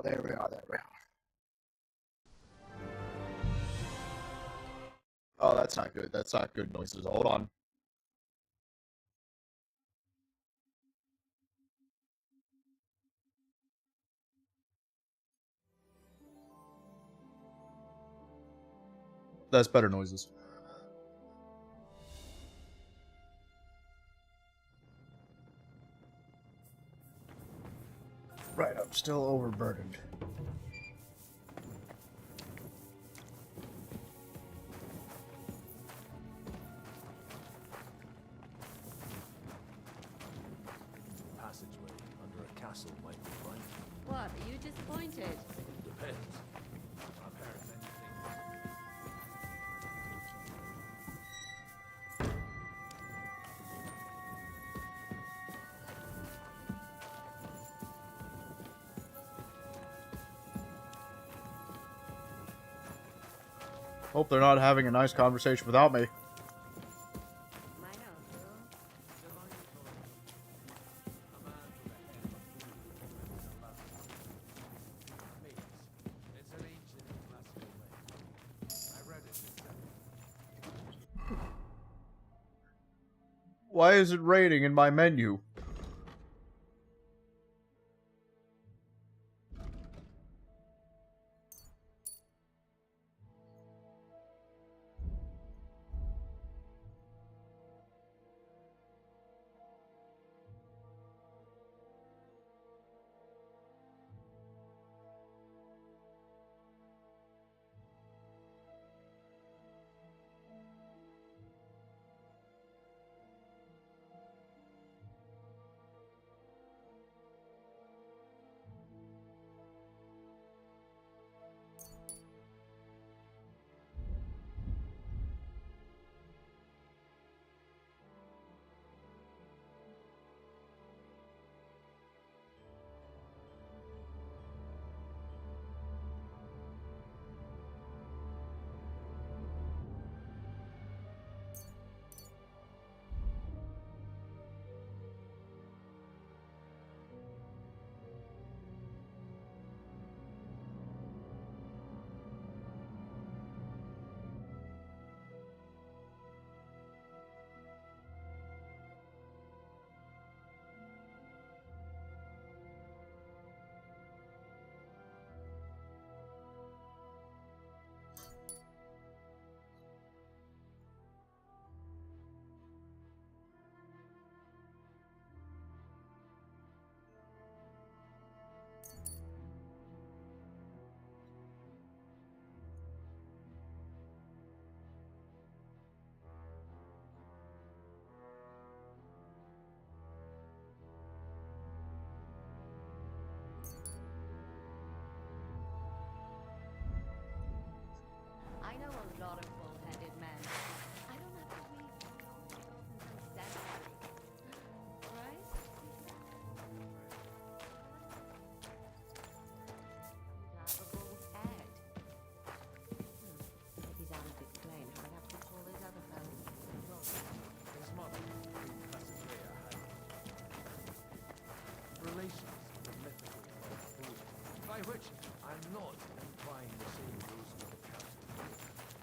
there we are, there we are. Oh, that's not good. That's not good noises. Hold on. That's better noises. Right, I'm still overburdened. Passageway under a castle might be fine. What, are you disappointed? Depends. I've heard many things. Hope they're not having a nice conversation without me. Why is it raining in my menu? I know a lot of bull-headed men. I don't have to read thousands and centuries. Right? To have a bull's head. If he's out of his plane, I'd have to call his other fellows. Well, his mother, Queen Cassiopeia, had relations with a mythical fool, by which I'm not implying the same rules of the captain.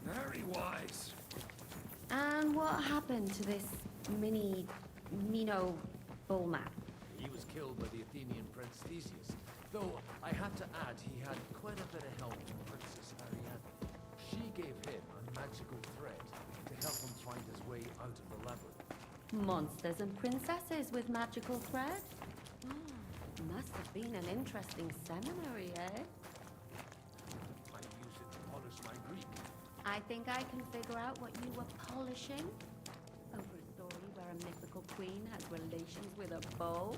Very wise. And what happened to this Mino bullman? He was killed by the Athenian Prince Theseus, though I have to add he had quite a bit of help from Princess Ariadne. She gave him a magical thread to help him find his way out of the labyrinth. Monsters and princesses with magical thread? Must have been an interesting seminary, eh? I use it to polish my Greek. I think I can figure out what you were polishing. Over a story where a mythical queen has relations with a bow?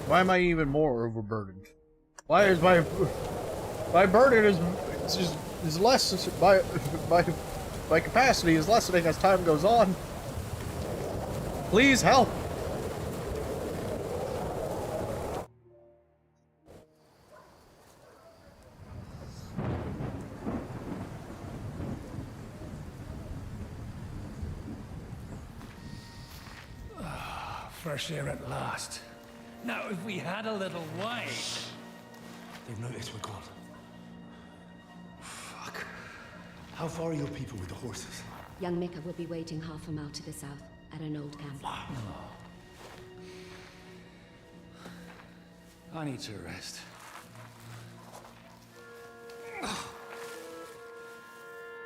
Why am I even more overburdened? Why is my burden is less my capacity is lessening as time goes on. Please help. fresh air at last. Now, if we had a little wine... They've noticed we're gone. Fuck. How far are your people with the horses? Young Mika will be waiting half a mile to the south, at an old camp. I need to rest.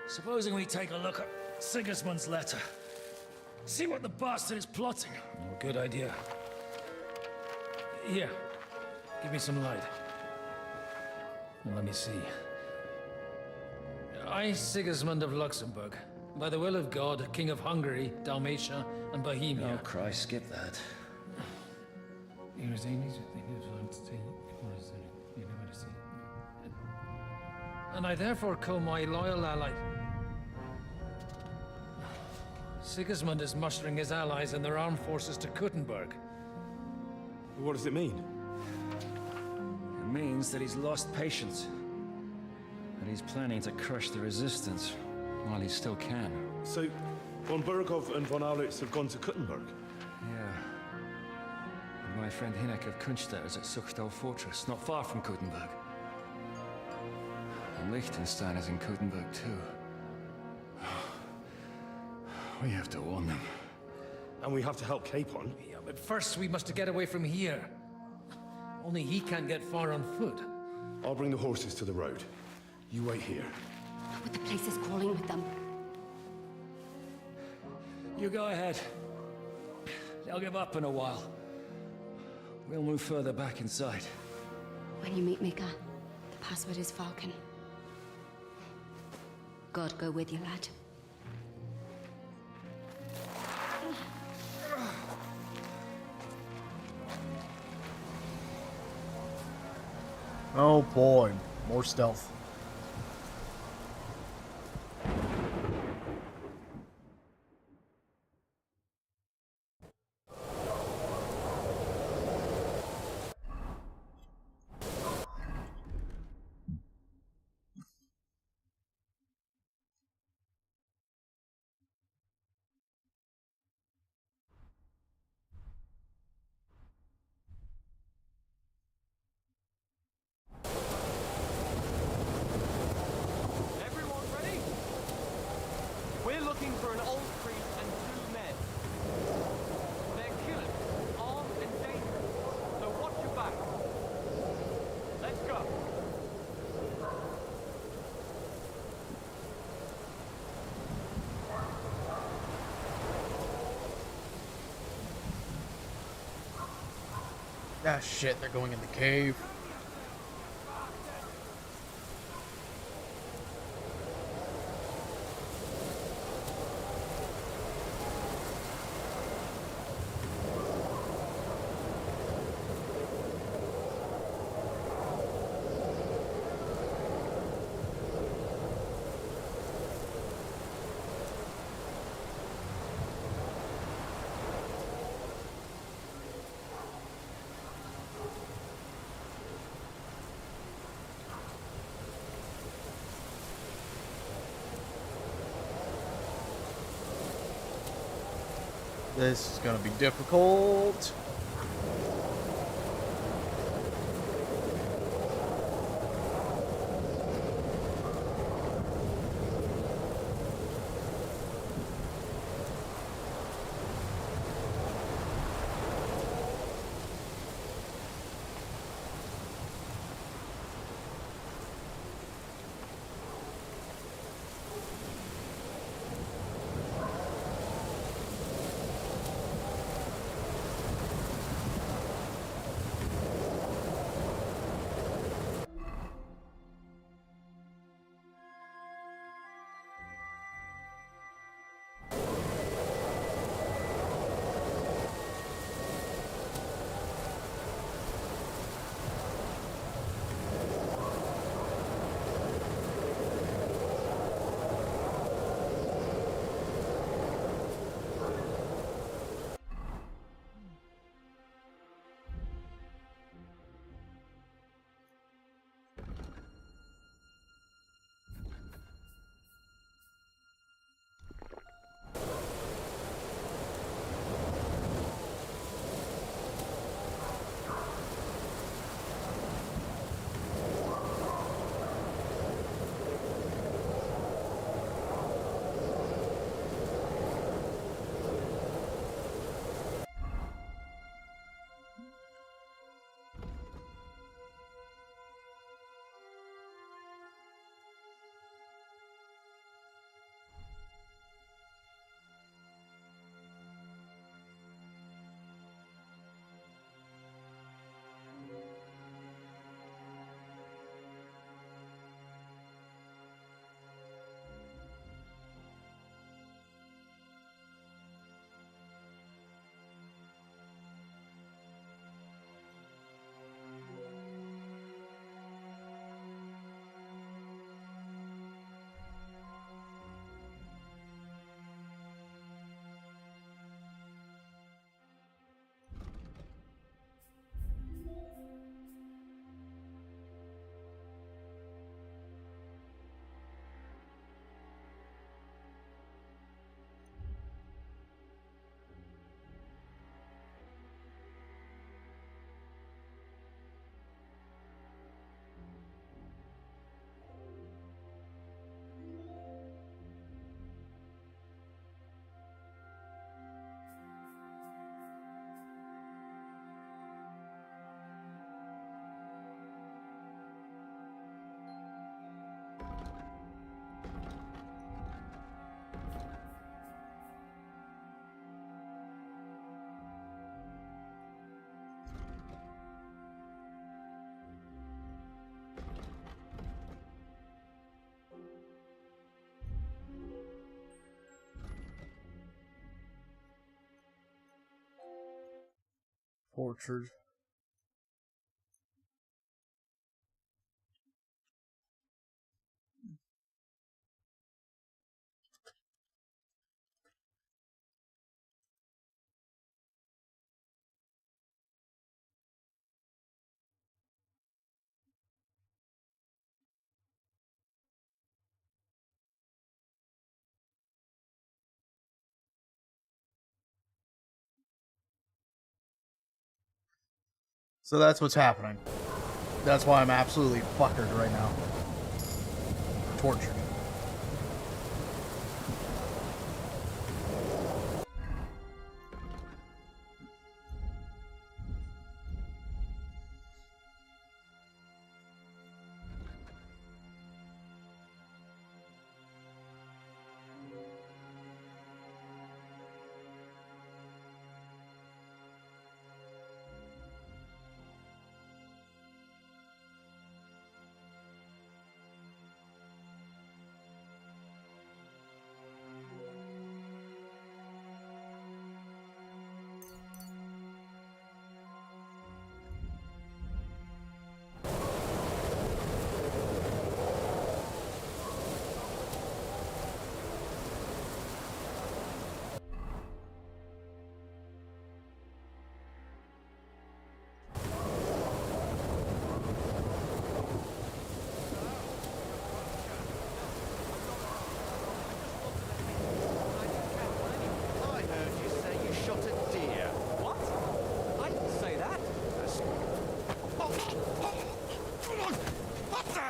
Supposing we take a look at Sigismund's letter. See what the bastard is plotting. Oh, good idea. Here, give me some light. Now, let me see. I, Sigismund of Luxembourg, by the will of God, King of Hungary, Dalmatia, and Bohemia. Oh, Christ, skip that. And I therefore call my loyal ally... Sigismund is mustering his allies and their armed forces to Kuttenberg. What does it mean? It means that he's lost patience. And he's planning to crush the resistance while he still can. So, von Burgov and von Aulitz have gone to Kuttenberg? Yeah. And my friend Hinek of Kunstadt is at Suchdal Fortress, not far from Kuttenberg. And Liechtenstein is in Kuttenberg too. We have to warn them. And we have to help Capon? Yeah, but first we must get away from here. Only he can't get far on foot. I'll bring the horses to the road. You wait here. But the place is crawling with them. You go ahead. They'll give up in a while. We'll move further back inside. When you meet Mika, the password is Falcon. God go with you, lad. Oh boy, more stealth. Everyone ready? We're looking for an old priest and 2 men. They're killers, armed and dangerous, so watch your back. Let's go. Ah shit, they're going in the cave. This is gonna be difficult. Tortured. So that's what's happening. That's why I'm absolutely fuckered right now. Tortured. I heard you say you shot a deer. What? I didn't say that. What the?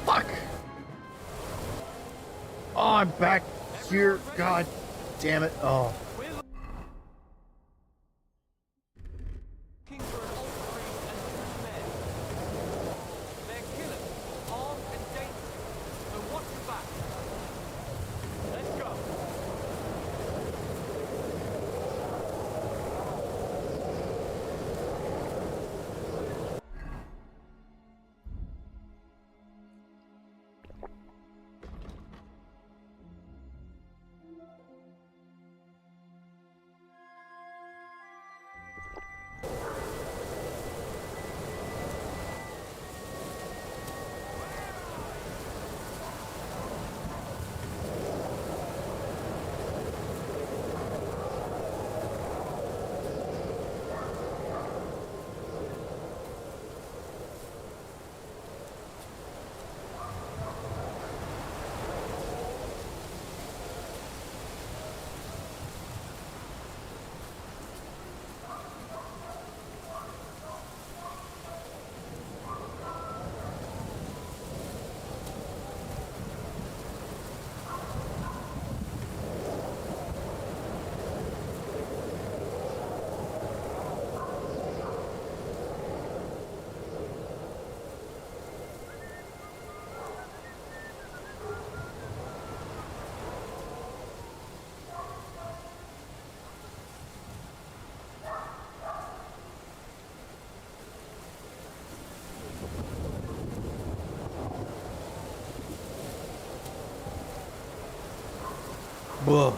Fuck! Oh, I'm back here. God damn it. Oh. We're looking for an old priest and 2 men. They're killers, armed and dangerous. So watch your back. Let's go. Whoa.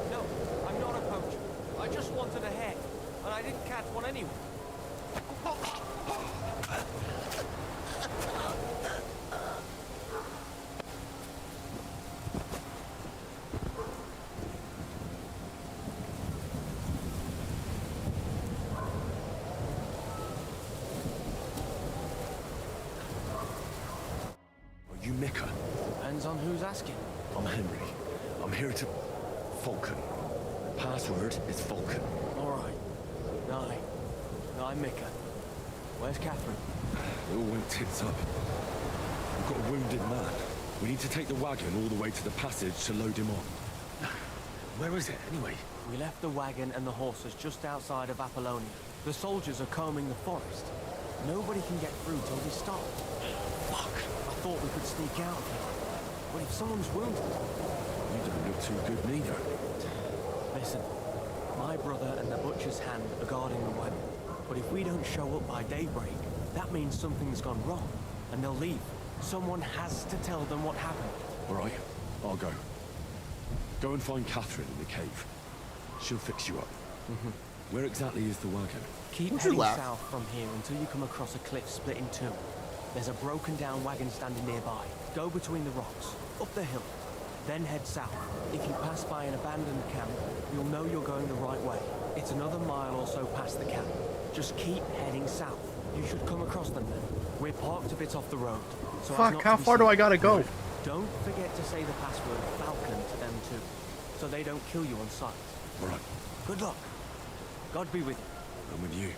No, I'm not a poacher. I just wanted a head, and I didn't catch one anyway. Are you Mika? Depends on who's asking. I'm Henry. I'm here to... Vulcan. Password is Vulcan. All right. No, I'm Mika. Where's Catherine? It all went tits up. We've got a wounded man. We need to take the wagon all the way to the passage to load him on. Where is it, anyway? We left the wagon and the horses just outside of Apollonia. The soldiers are combing the forest. Nobody can get through till we stop. Fuck. I thought we could sneak out of here. But if someone's wounded... You don't look too good neither. Listen, my brother and the butcher's hand are guarding the wagon. But if we don't show up by daybreak, that means something's gone wrong. And they'll leave. Someone has to tell them what happened. All right, I'll go. Go and find Catherine in the cave. She'll fix you up. Where exactly is the wagon? Keep Don't you heading laugh. south from here until you come across a cliff split in two. There's a broken down wagon standing nearby. Go between the rocks, up the hill, then head south. If you pass by an abandoned camp, you'll know you're going the right way. It's another mile or so past the camp. Just keep heading south. You should come across them then. We're parked a bit off the road. So as Fuck, not how to be far do seen. I gotta go? Don't forget to say the password Falcon to them too, so they don't kill you on sight. All right, Good luck. God be with you. I'm with you.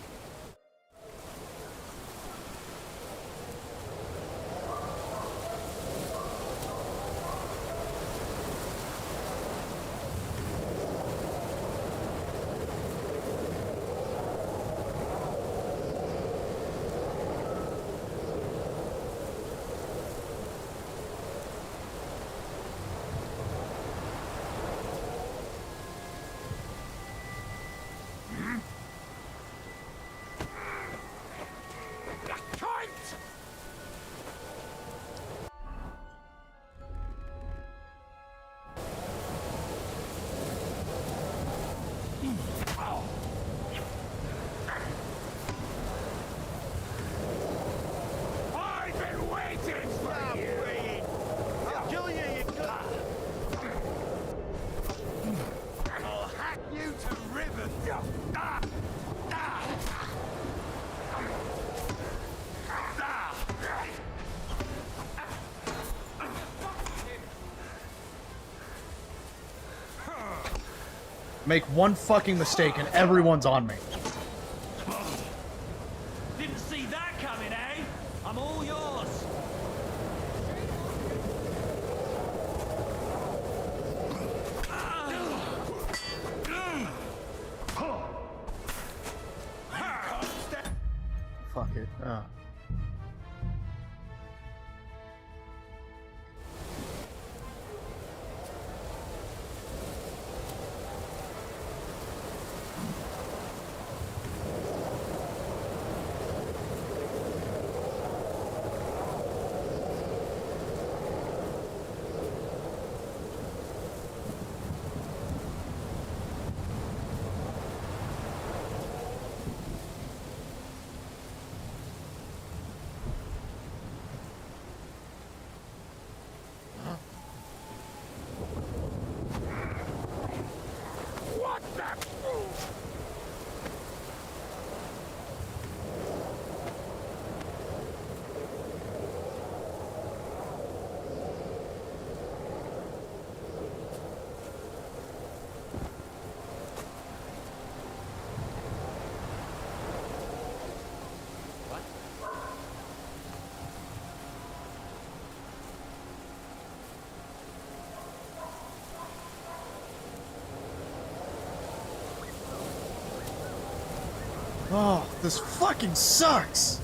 Make one fucking mistake and everyone's on me. Didn't see that coming, eh? I'm all yours. Fuck it. Oh, this fucking sucks!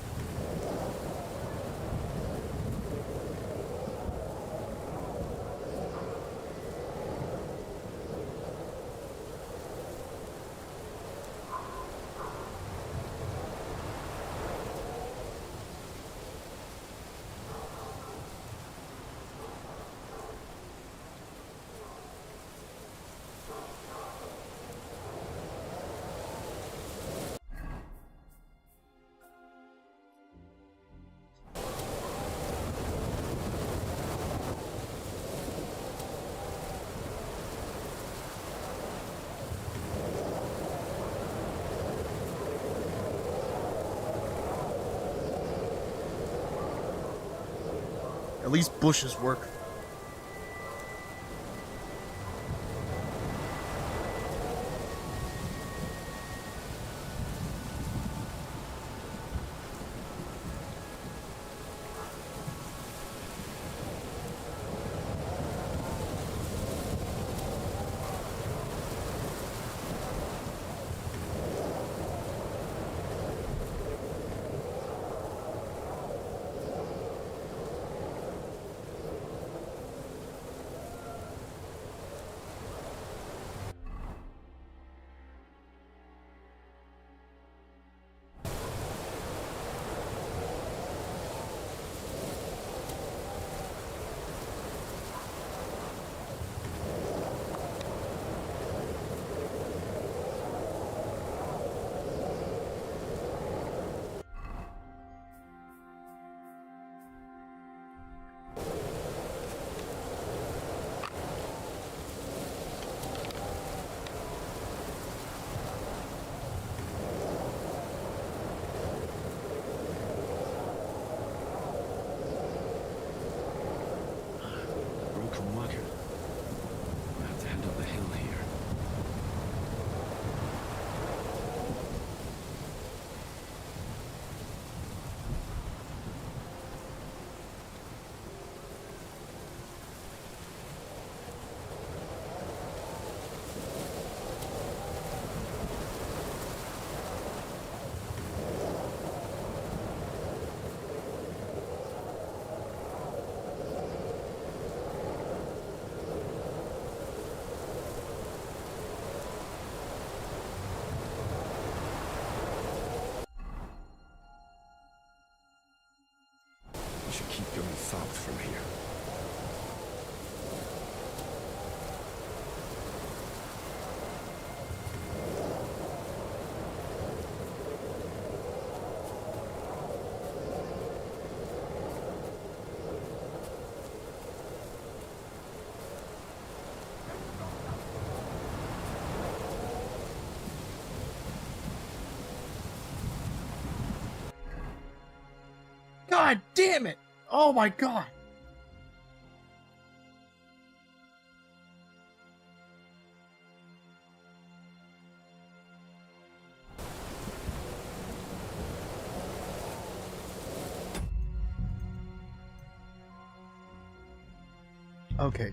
At least bushes work. Broken wagon. I have to head up the hill here. We should keep going south from here. God damn it! Oh my god! Okay.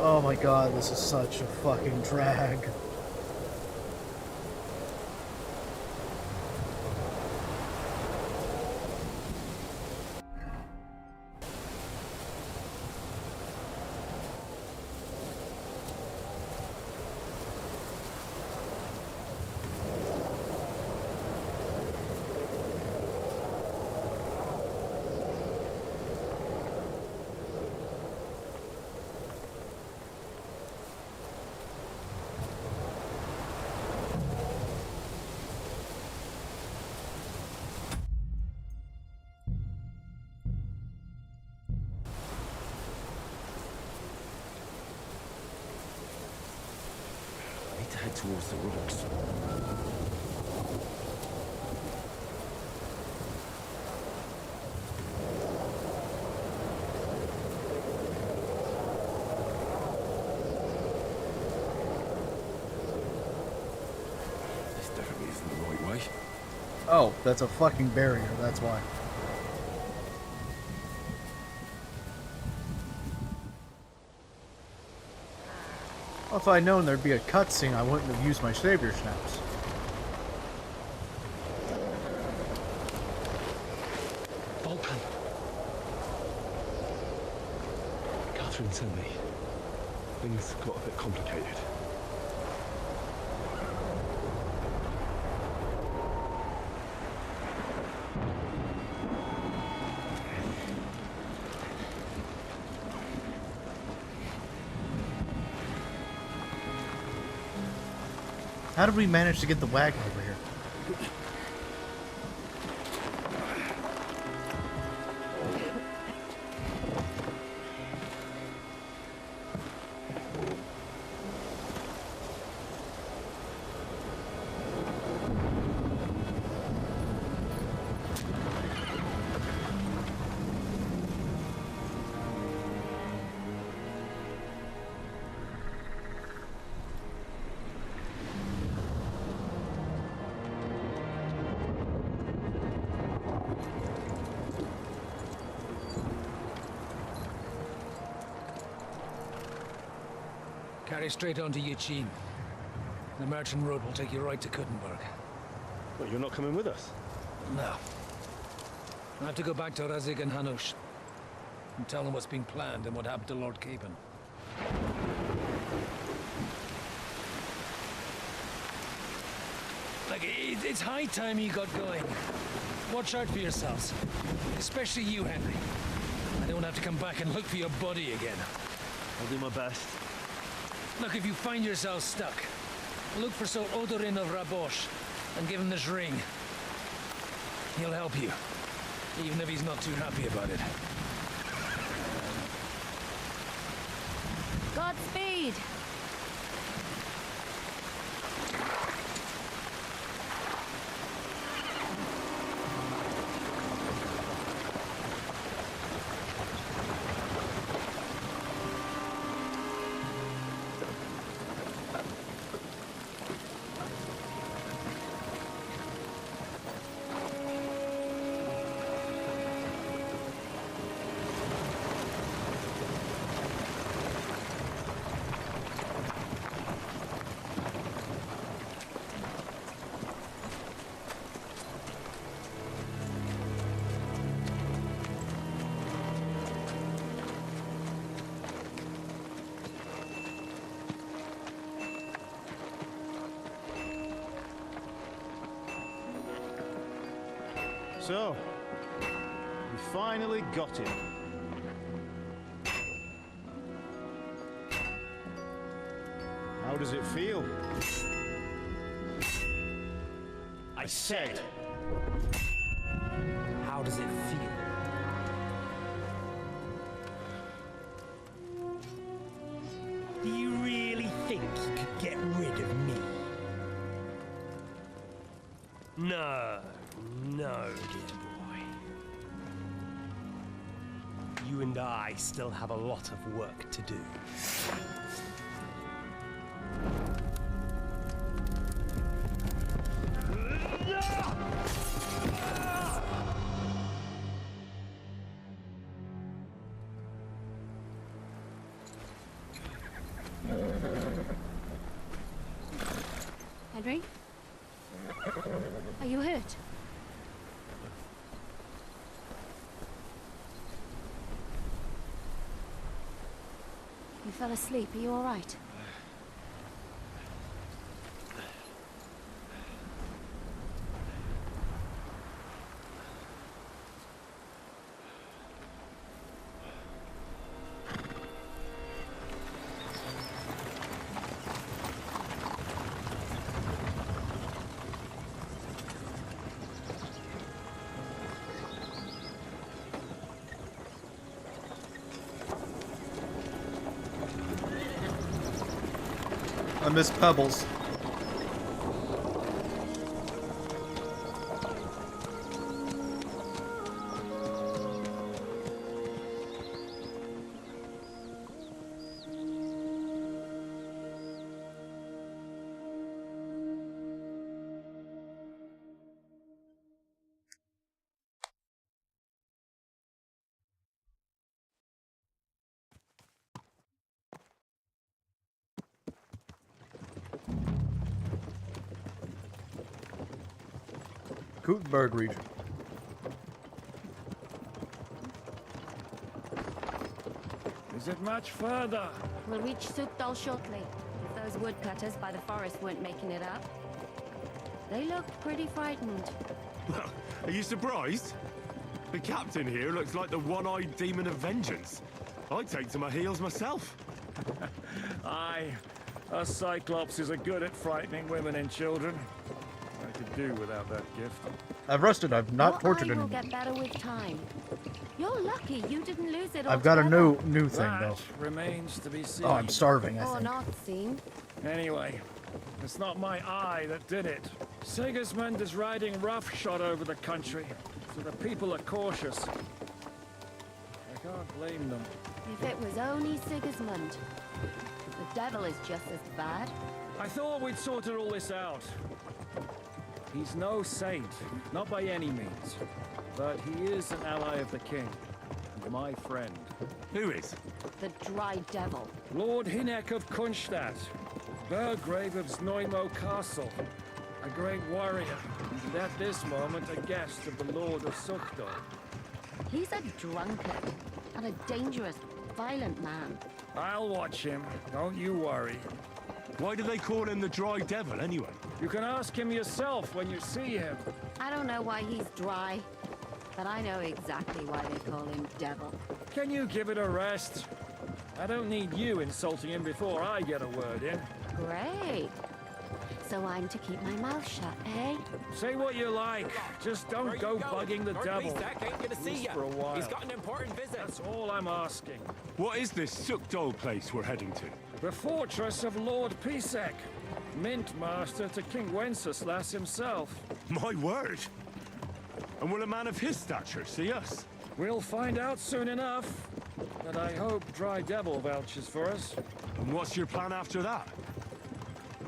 Oh my god, this is such a fucking drag. I need to head towards the rocks. This definitely isn't the right way. Oh, that's a fucking barrier, that's why. Well, if I'd known there'd be a cutscene, I wouldn't have used my savior snaps. Vulcan! Catherine sent me. Things got a bit complicated. How did we manage to get the wagon over here? Carry straight on to Yichin. The merchant road will take you right to Kuttenberg. But you're not coming with us? No. I have to go back to Razik and Hanush and tell them what's been planned and what happened to Lord Capen. Like, it's high time you got going. Watch out for yourselves. Especially you, Henry. I don't have to come back and look for your body again. I'll do my best. Look, if you find yourself stuck, look for Sir Odorin of Rabosh and give him this ring. He'll help you, even if he's not too happy about it. Godspeed! So, we finally got him. How does it feel? I said, how does it feel? Do you really think you could get rid of me? No, no, dear boy. You and I still have a lot of work to do. Henry? Are you hurt? You fell asleep. Are you all right? I miss Pebbles. Gutenberg region. Is it much further? We'll reach Sukdal shortly, if those woodcutters by the forest weren't making it up. They looked pretty frightened. Well, are you surprised? The captain here looks like the one-eyed demon of vengeance. I'd take to my heels myself. Aye, us Cyclopses are good at frightening women and children. I could do without that gift. I've rested. I've not tortured Your eye will anyone. get better with time. You're lucky you didn't lose it. I've got a altogether. new thing That though. remains to be seen. Oh, I'm starving. I Or think. not seen. Anyway, it's not my eye that did it. Sigismund is riding roughshod over the country, so the people are cautious. I can't blame them. If it was only Sigismund. The devil is just as bad. I thought we'd sorted all this out. He's no saint, not by any means. But he is an ally of the king, and my friend. Who is? The dry devil. Lord Hinek of Kunstadt, Burgrave of Znojmo Castle, a great warrior, and at this moment a guest of the Lord of Sukdal. He's a drunkard and a dangerous, violent man. I'll watch him, don't you worry. Why do they call him the Dry Devil, anyway? You can ask him yourself when you see him. I don't know why he's dry, but I know exactly why they call him devil. Can you give it a rest? I don't need you insulting him before I get a word in. Great. So I'm to keep my mouth shut, eh? Say what you like, just don't go bugging the devil. ain't gonna At least for a while. He's got an important visit. That's all I'm asking. What is this Sukdal place we're heading to? The fortress of Lord Pisek, mint master to King Wenceslas himself. My word! And will a man of his stature see us? We'll find out soon enough. But I hope Dry Devil vouches for us. And what's your plan after that?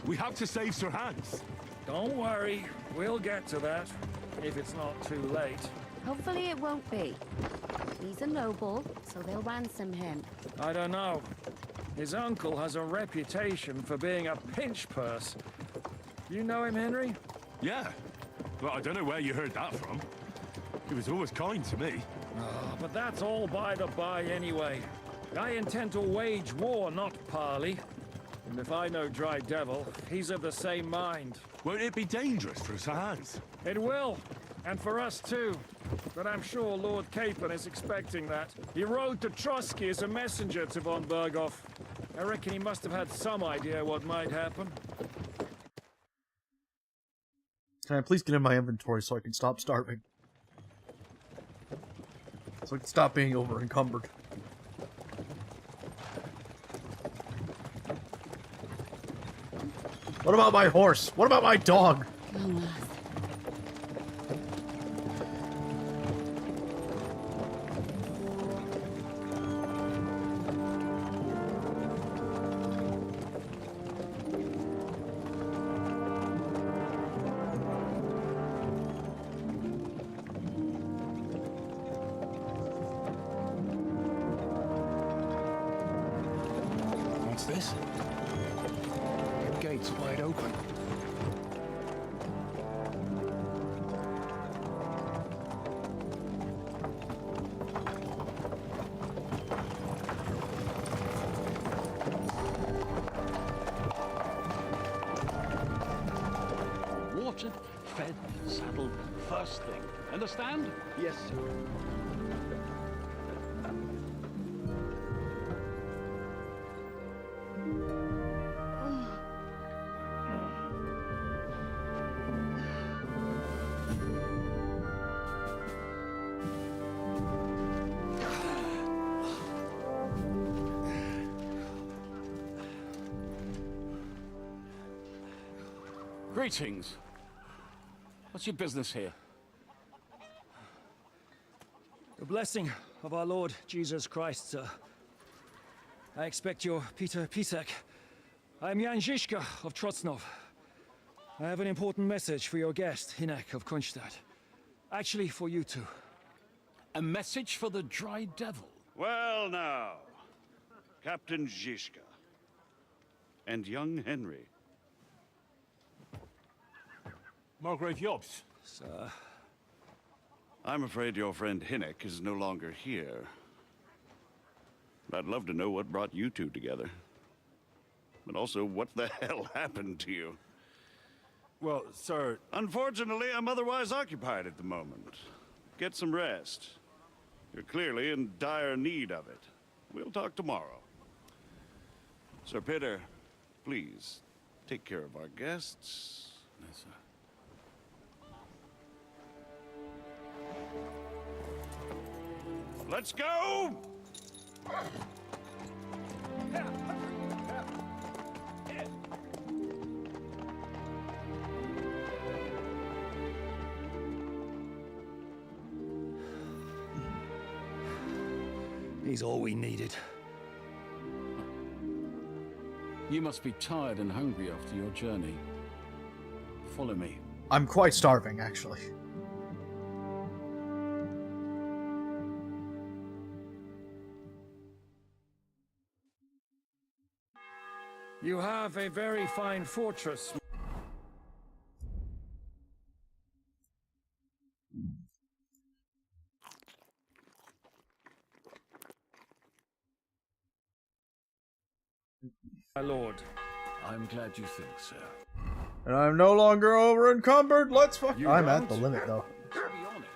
We have to save Sir Hans. Don't worry, we'll get to that, if it's not too late. Hopefully it won't be. He's a noble, so they'll ransom him. I don't know. His uncle has a reputation for being a pinch purse. You know him, Henry? Yeah. Well, I don't know where you heard that from. He was always kind to me. Oh, but that's all by the by anyway. I intend to wage war, not parley. And if I know Dry Devil, he's of the same mind. Won't it be dangerous for Sir Hans? It will, and for us too. But I'm sure Lord Capon is expecting that. He rode to Trotsky as a messenger to von Berghoff. I reckon he must have had some idea what might happen. Can I please get in my inventory so I can stop starving? So I can stop being over encumbered. What about my horse? What about my dog? Almost. What's this? The gate's wide open. watered, fed, saddled first thing. Understand? Yes, sir. Greetings. What's your business here? The blessing of our Lord Jesus Christ, sir. I expect you're Peter Pitek. I'm Jan Žižka of Trocnov. I have an important message for your guest, Hinek of Kunstadt. Actually, for you two. A message for the Dry Devil? Well now, Captain Žižka. And young Henry. Margrave Jobst. Sir. I'm afraid your friend Hinek is no longer here. I'd love to know what brought you two together. But also, what the hell happened to you? Well, sir... Unfortunately, I'm otherwise occupied at the moment. Get some rest. You're clearly in dire need of it. We'll talk tomorrow. Sir Peter, please, take care of our guests. Yes, sir. Let's go! He's all we needed. You must be tired and hungry after your journey. Follow me. I'm quite starving, actually. You have a very fine fortress. My lord. I'm glad you think so. And I'm no longer over encumbered. Let's fuck. You I'm don't? at the limit though. To be honest,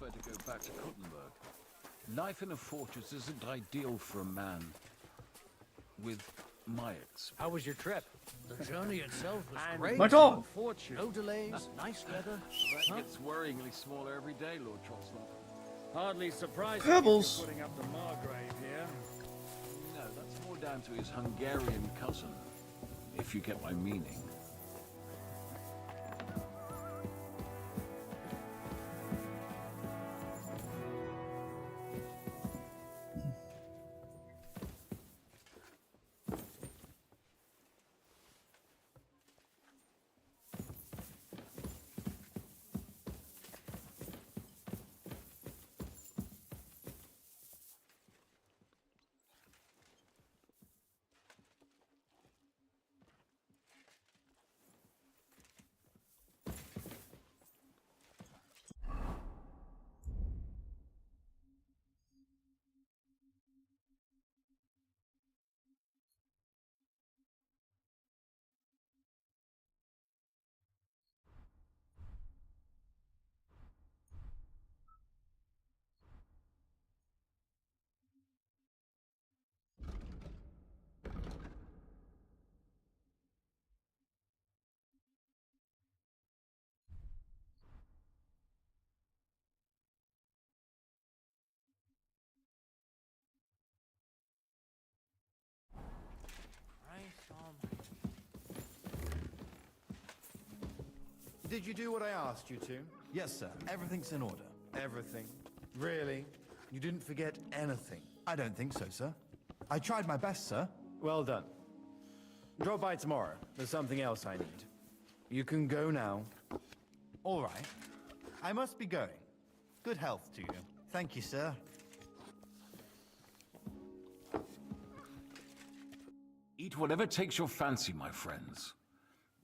prefer to go back to Kuttenberg. Life in a fortress isn't ideal for a man with my experience. How was your trip? The journey itself was And great. My dog! Fortune. No delays, nice weather. That gets worryingly smaller every day, Lord Trotsler. Hardly surprising Pebbles. you're putting up the Margrave here. No, that's more down to his Hungarian cousin, if you get my meaning. Did you do what I asked you to? Yes, sir. Everything's in order. Everything? Really? You didn't forget anything? I don't think so, sir. I tried my best, sir. Well done. Drop by tomorrow. There's something else I need. You can go now. All right. I must be going. Good health to you. Thank you, sir. Eat whatever takes your fancy, my friends.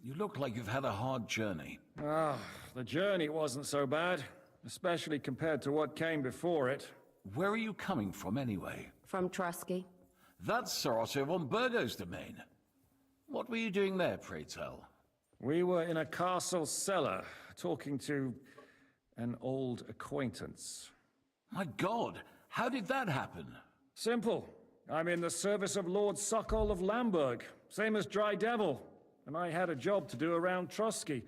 You look like you've had a hard journey. Ah, the journey wasn't so bad, especially compared to what came before it. Where are you coming from, anyway? From Trusky. That's Sir Otto von Burgo's domain. What were you doing there, pray tell? We were in a castle cellar, talking to an old acquaintance. My God, how did that happen? Simple. I'm in the service of Lord Sokol of Lamberg, same as Dry Devil. And I had a job to do around Trusky,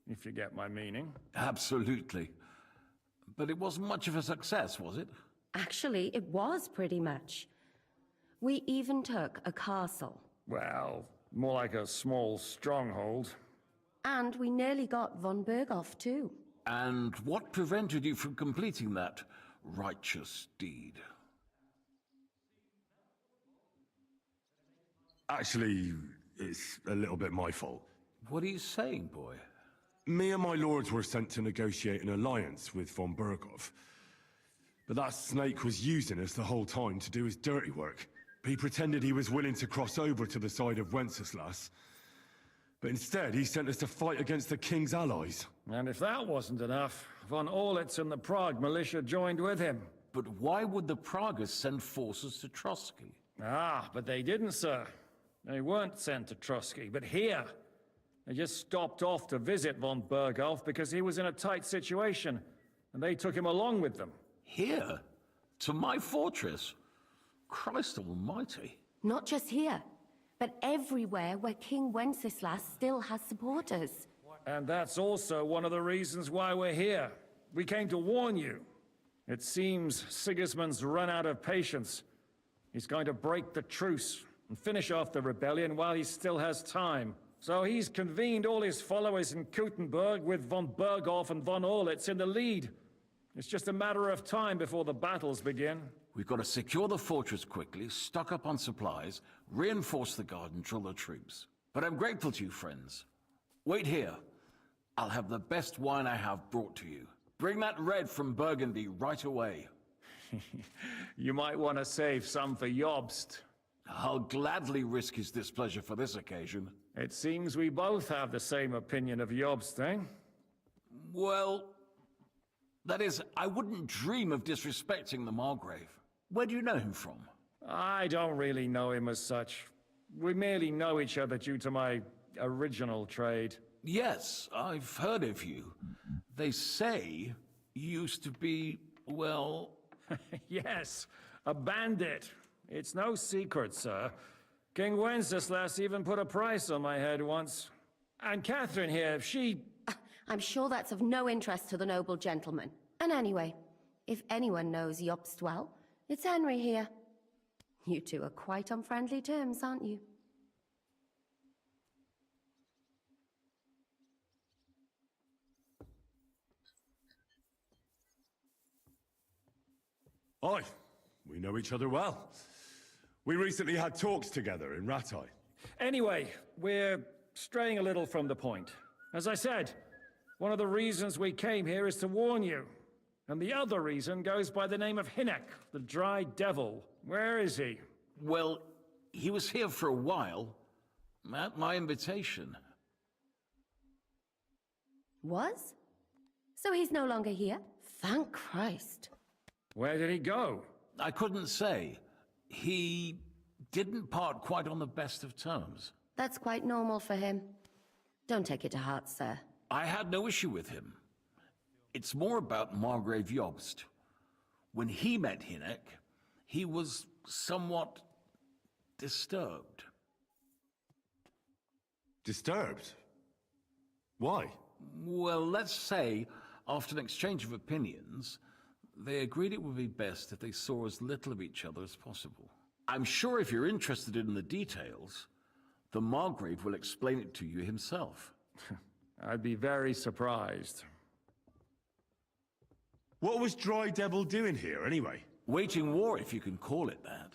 if you get my meaning. Absolutely. But it wasn't much of a success, was it? Actually, it was pretty much. We even took a castle. Well, more like a small stronghold. And we nearly got von Berghoff, too. And what prevented you from completing that righteous deed? Actually, it's a little bit my fault. What are you saying, boy? Me and my lords were sent to negotiate an alliance with von Berghoff. But that snake was using us the whole time to do his dirty work. He pretended he was willing to cross over to the side of Wenceslas. But instead, he sent us to fight against the king's allies. And if that wasn't enough, von Orlitz and the Prague militia joined with him. But why would the Praguers send forces to Trusky? Ah, but they didn't, sir. They weren't sent to Trusky, but here. They just stopped off to visit von Berghoff because he was in a tight situation, and they took him along with them. Here? To my fortress? Christ almighty. Not just here, but everywhere where King Wenceslas still has supporters. And that's also one of the reasons why we're here. We came to warn you. It seems Sigismund's run out of patience. He's going to break the truce and finish off the rebellion while he still has time. So he's convened all his followers in Kuttenberg with von Berghoff and von Orlitz in the lead. It's just a matter of time before the battles begin. We've got to secure the fortress quickly, stock up on supplies, reinforce the guard and drill the troops. But I'm grateful to you, friends. Wait here. I'll have the best wine I have brought to you. Bring that red from Burgundy right away. You might want to save some for Jobst. I'll gladly risk his displeasure for this occasion. It seems we both have the same opinion of Jobst, eh? Well, that is, I wouldn't dream of disrespecting the Margrave. Where do you know him from? I don't really know him as such. We merely know each other due to my original trade. Yes, I've heard of you. They say used to be, well... Yes, a bandit. It's no secret, sir. King Wenceslas even put a price on my head once. And Catherine here, she... I'm sure that's of no interest to the noble gentleman. And anyway, if anyone knows Jobst well, it's Henry here. You two are quite on friendly terms, aren't you? Aye, we know each other well. We recently had talks together in Rattay. Anyway, we're straying a little from the point. As I said, one of the reasons we came here is to warn you. And the other reason goes by the name of Hynek, the Dry Devil. Where is he? Well, he was here for a while, at my invitation. Was? So he's no longer here? Thank Christ. Where did he go? I couldn't say. He didn't part quite on the best of terms. That's quite normal for him. Don't take it to heart, sir. I had no issue with him. It's more about Margrave Jobst. When he met Hynek, he was somewhat disturbed. Disturbed? Why? Well, let's say, after an exchange of opinions, they agreed it would be best if they saw as little of each other as possible. I'm sure if you're interested in the details, the Margrave will explain it to you himself. I'd be very surprised. What was Dry Devil doing here, anyway? Waging war, if you can call it that.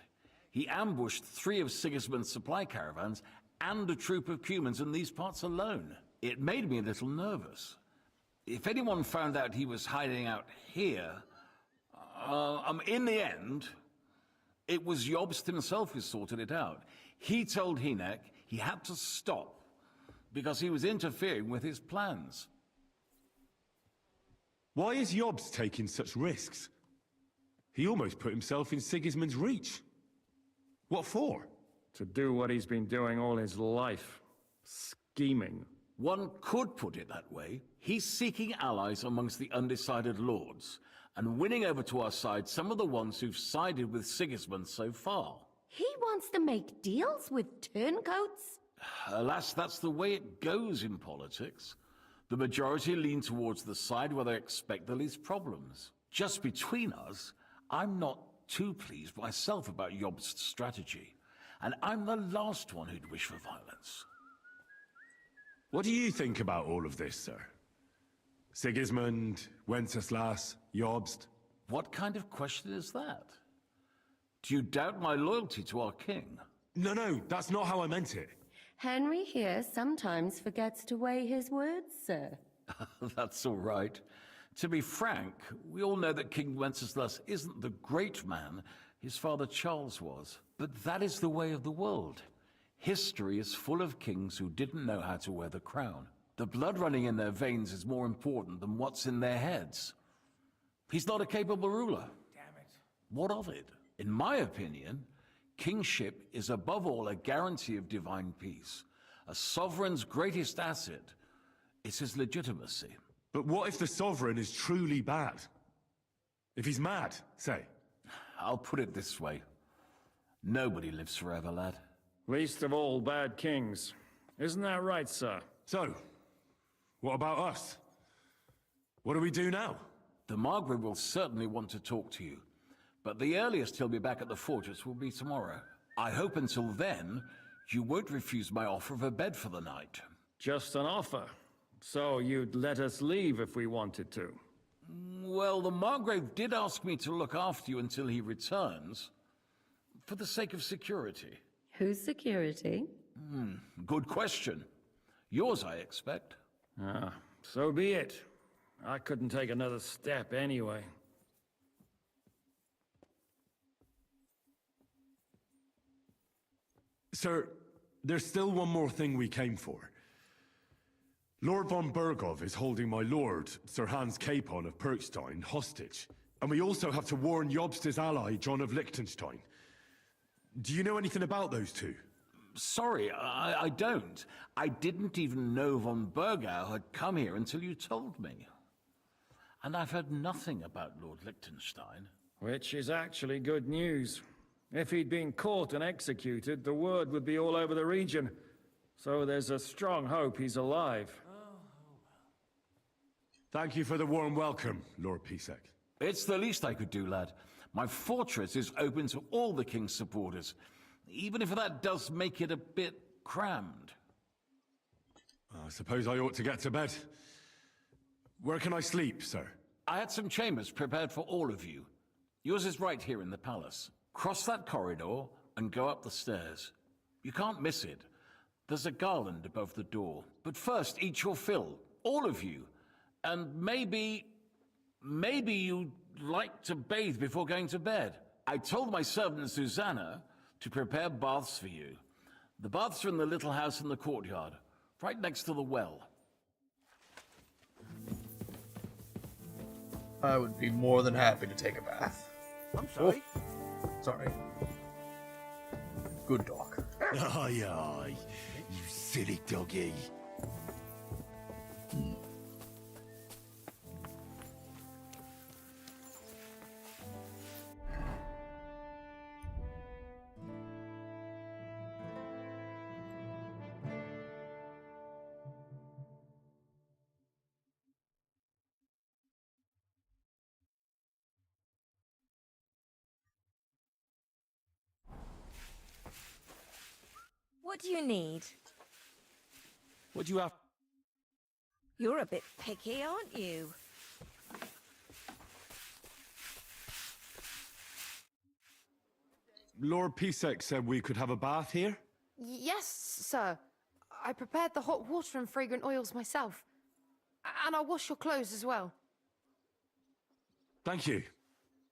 He ambushed 3 of Sigismund's supply caravans and a troop of Cumans in these parts alone. It made me a little nervous. If anyone found out he was hiding out here... in the end, it was Jobst himself who sorted it out. He told Hynek he had to stop because he was interfering with his plans. Why is Jobst taking such risks? He almost put himself in Sigismund's reach. What for? To do what he's been doing all his life. Scheming. One could put it that way. He's seeking allies amongst the undecided lords, and winning over to our side some of the ones who've sided with Sigismund so far. He wants to make deals with turncoats? Alas, that's the way it goes in politics. The majority lean towards the side where they expect the least problems. Just between us, I'm not too pleased myself about Jobst's strategy, and I'm the last one who'd wish for violence. What do you think about all of this, sir? Sigismund, Wenceslas, Jobst? What kind of question is that? Do you doubt my loyalty to our king? No, that's not how I meant it. Henry here sometimes forgets to weigh his words, sir. That's all right. To be frank, we all know that King Wenceslas isn't the great man his father Charles was. But that is the way of the world. History is full of kings who didn't know how to wear the crown. The blood running in their veins is more important than what's in their heads. He's not a capable ruler. Damn it. What of it? In my opinion, kingship is above all a guarantee of divine peace. A sovereign's greatest asset is his legitimacy. But what if the sovereign is truly bad? If he's mad, say? I'll put it this way. Nobody lives forever, lad. Least of all bad kings. Isn't that right, sir? So, what about us? What do we do now? The Margrave will certainly want to talk to you, but the earliest he'll be back at the fortress will be tomorrow. I hope until then, you won't refuse my offer of a bed for the night. Just an offer. So you'd let us leave if we wanted to? Well, the Margrave did ask me to look after you until he returns, for the sake of security. Whose security? Good question. Yours, I expect. Ah, so be it. I couldn't take another step anyway. Sir, there's still one more thing we came for. Lord von Bergov is holding my lord, Sir Hans Capon of Perkstein, hostage. And we also have to warn Jobst's ally, John of Liechtenstein. Do you know anything about those two? Sorry, I don't. I didn't even know von Bergau had come here until you told me. And I've heard nothing about Lord Liechtenstein. Which is actually good news. If he'd been caught and executed, the word would be all over the region. So there's a strong hope he's alive. Thank you for the warm welcome, Lord Pisek. It's the least I could do, lad. My fortress is open to all the king's supporters, even if that does make it a bit crammed. I suppose I ought to get to bed. Where can I sleep, sir? I had some chambers prepared for all of you. Yours is right here in the palace. Cross that corridor and go up the stairs. You can't miss it. There's a garland above the door. But first, eat your fill. All of you. And maybe you'd like to bathe before going to bed. I told my servant Susanna to prepare baths for you. The baths are in the little house in the courtyard, right next to the well. I would be more than happy to take a bath. I'm sorry. Oh, sorry. Good dog. Aye, aye. You silly doggy. What do you need? What do you have? You're a bit picky, aren't you? Lord Pisek said we could have a bath here? Yes, sir. I prepared the hot water and fragrant oils myself. And I'll wash your clothes as well. Thank you.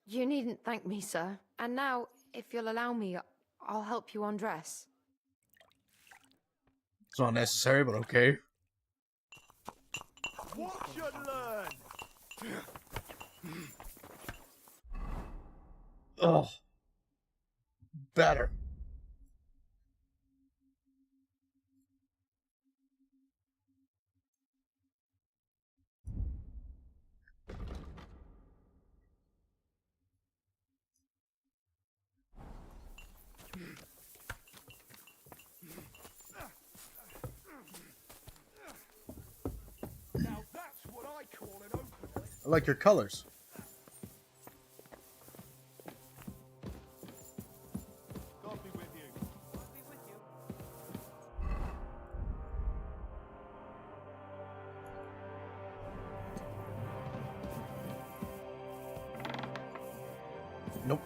You needn't thank me, sir. And now, if you'll allow me, I'll help you undress. It's not necessary, but okay. Watch and learn. Oh. Better. Now that's what I call an open. I like your colors. God be with you. God be with you. Nope.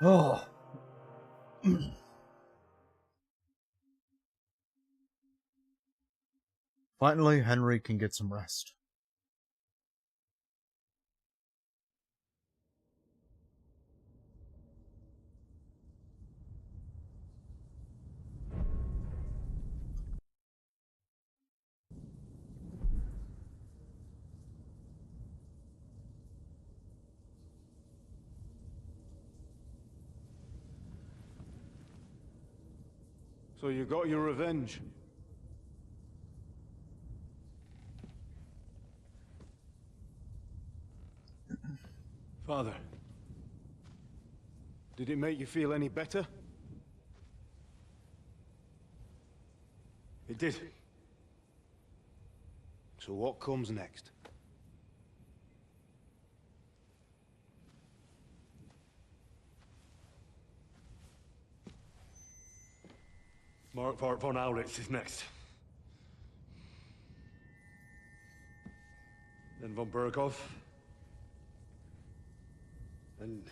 Oh. Finally, Henry can get some rest. So you got your revenge? Father, did it make you feel any better? It did. So what comes next? Mark von Aulitz is next. Then von Berghoff. And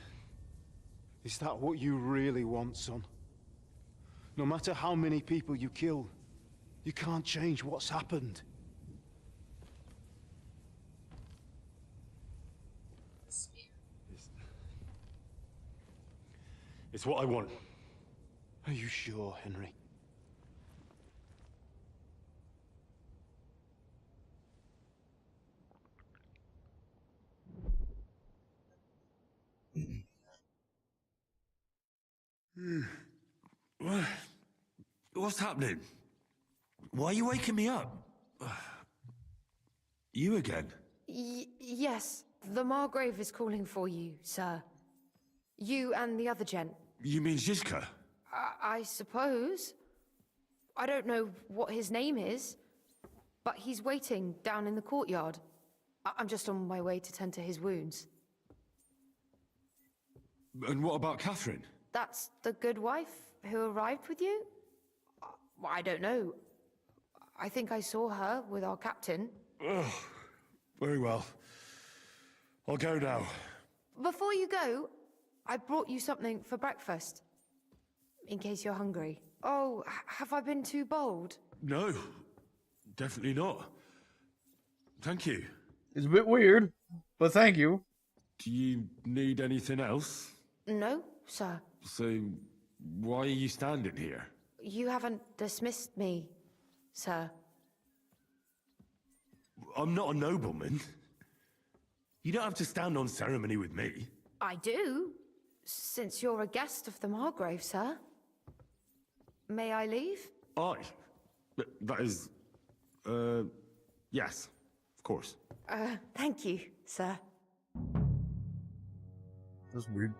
is that what you really want, son? No matter how many people you kill, you can't change what's happened. It's what I want. Are you sure, Henry? What's happening? Why are you waking me up? You again? Yes, the Margrave is calling for you, sir. You and the other gent. You mean Zizka? I suppose. I don't know what his name is, but he's waiting down in the courtyard. I'm just on my way to tend to his wounds. And what about Catherine? That's the good wife who arrived with you? I don't know. I think I saw her with our captain. Ugh. Very well. I'll go now. Before you go, I brought you something for breakfast. In case you're hungry. Oh, have I been too bold? No, definitely not. Thank you. It's a bit weird, but thank you. Do you need anything else? No, sir. So, why are you standing here? You haven't dismissed me, sir. I'm not a nobleman. You don't have to stand on ceremony with me. I do, since you're a guest of the Margrave, sir. May I leave? That is... yes, of course. Thank you, sir. That's weird.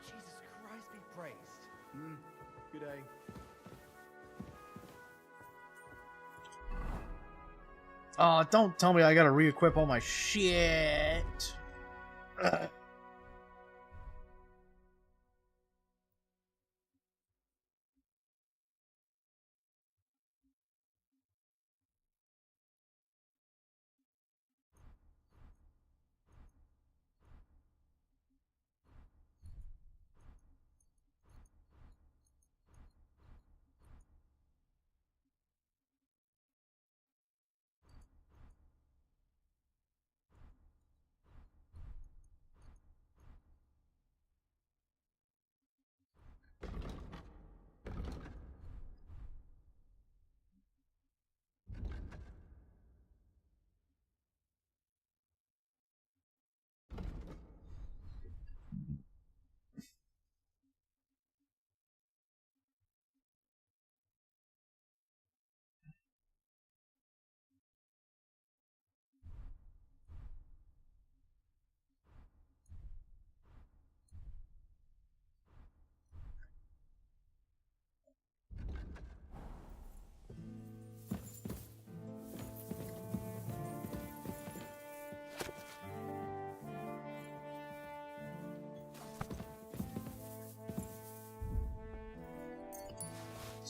Jesus Christ be praised. Good day. Don't tell me I gotta re-equip all my shit. Ugh.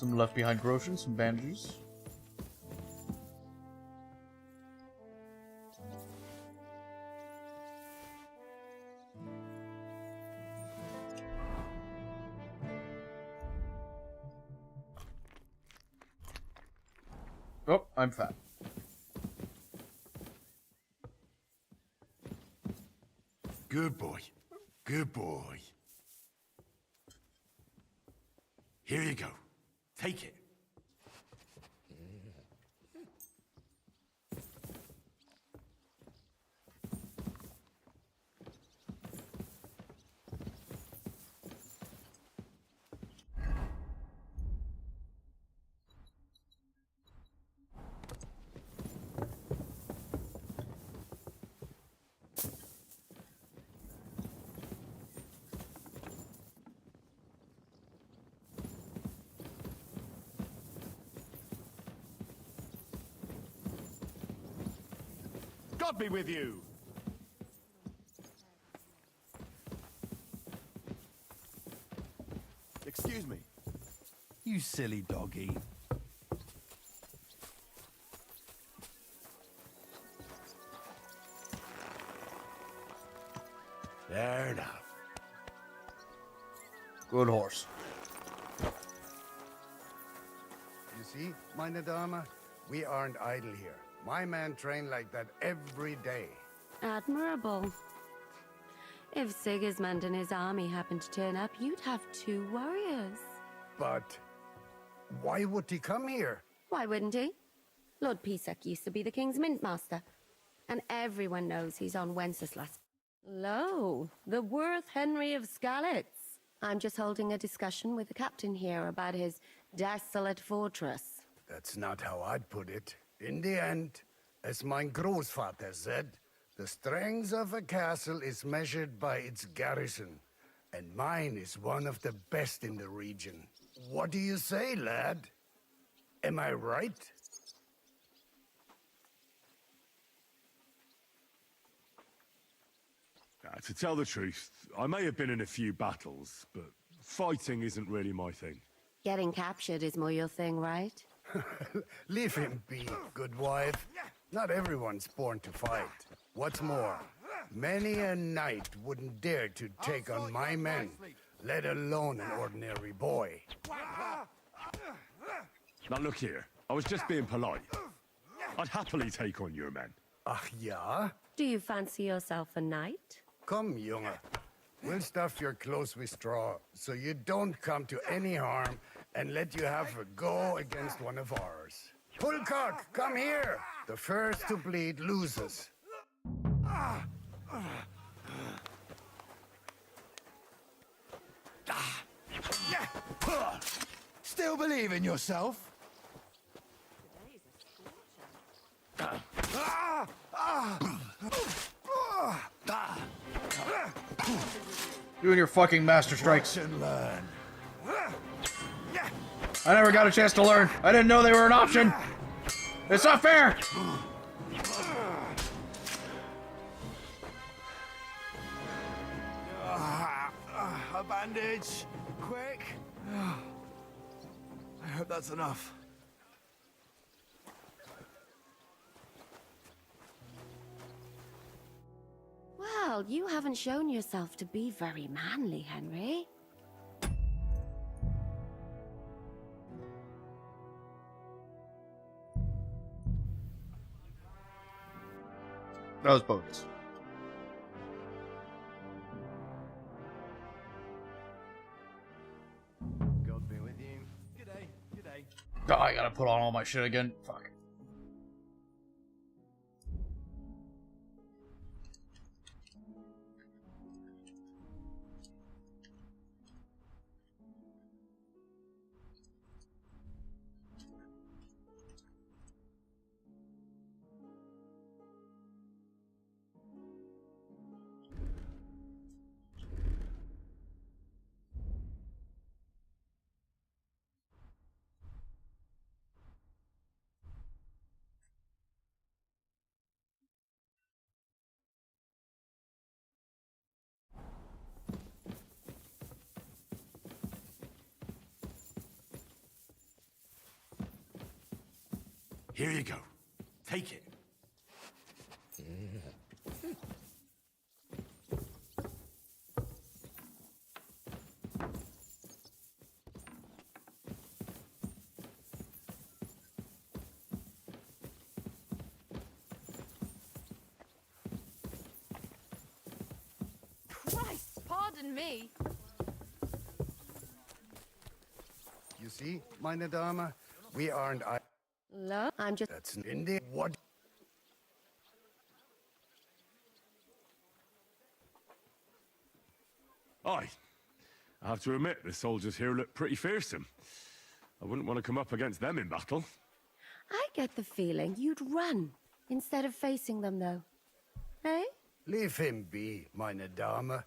Some left behind groceries, some bandages. Oh, I'm fat. Good boy. Good boy. Here you go. Take it. God be with you! Excuse me. You silly doggy. Fair enough. Good horse. You see, meine Dame, we aren't idle here. My men train like that every day. Admirable. If Sigismund and his army happened to turn up, you'd have 2 warriors. But why would he come here? Why wouldn't he? Lord Pisak used to be the king's mint master, and everyone knows he's on Wenceslas. Lo, the worth Henry of Skalitz. I'm just holding a discussion with the captain here about his desolate fortress. That's not how I'd put it. In the end, as mein Großvater said, the strength of a castle is measured by its garrison, and mine is one of the best in the region. What do you say, lad? Am I right? To tell the truth, I may have been in a few battles, but fighting isn't really my thing. Getting captured is more your thing, right? Leave him be, good wife. Not everyone's born to fight. What's more, many a knight wouldn't dare to take on my men, let alone an ordinary boy. Now look here, I was just being polite. I'd happily take on your men. Ach ja? Do you fancy yourself a knight? Come, Junge. We'll stuff your clothes with straw, so you don't come to any harm, and let you have a go against one of ours. Pulcock, come here! The first to bleed loses. Still believe in yourself? You and your fucking master strikes. And learn. I never got a chance to learn. I didn't know they were an option. It's not fair. A bandage, quick. I hope that's enough. Well, you haven't shown yourself to be very manly, Henry. That was bogus. God be with you. G'day, g'day. Oh, I gotta put on all my shit again. Fuck. Here you go. Take it. Christ, pardon me. You see, meine Dame, we aren't... Lo, I'm just... That's in the... What? Aye. I have to admit, the soldiers here look pretty fearsome. I wouldn't want to come up against them in battle. I get the feeling you'd run instead of facing them, though. Eh? Leave him be, meine Dame.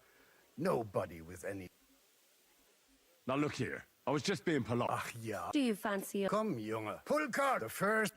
Nobody with any... Now look here. I was just being polite. Ach ja. Do you fancy a... Come, Junge. Pull card the first...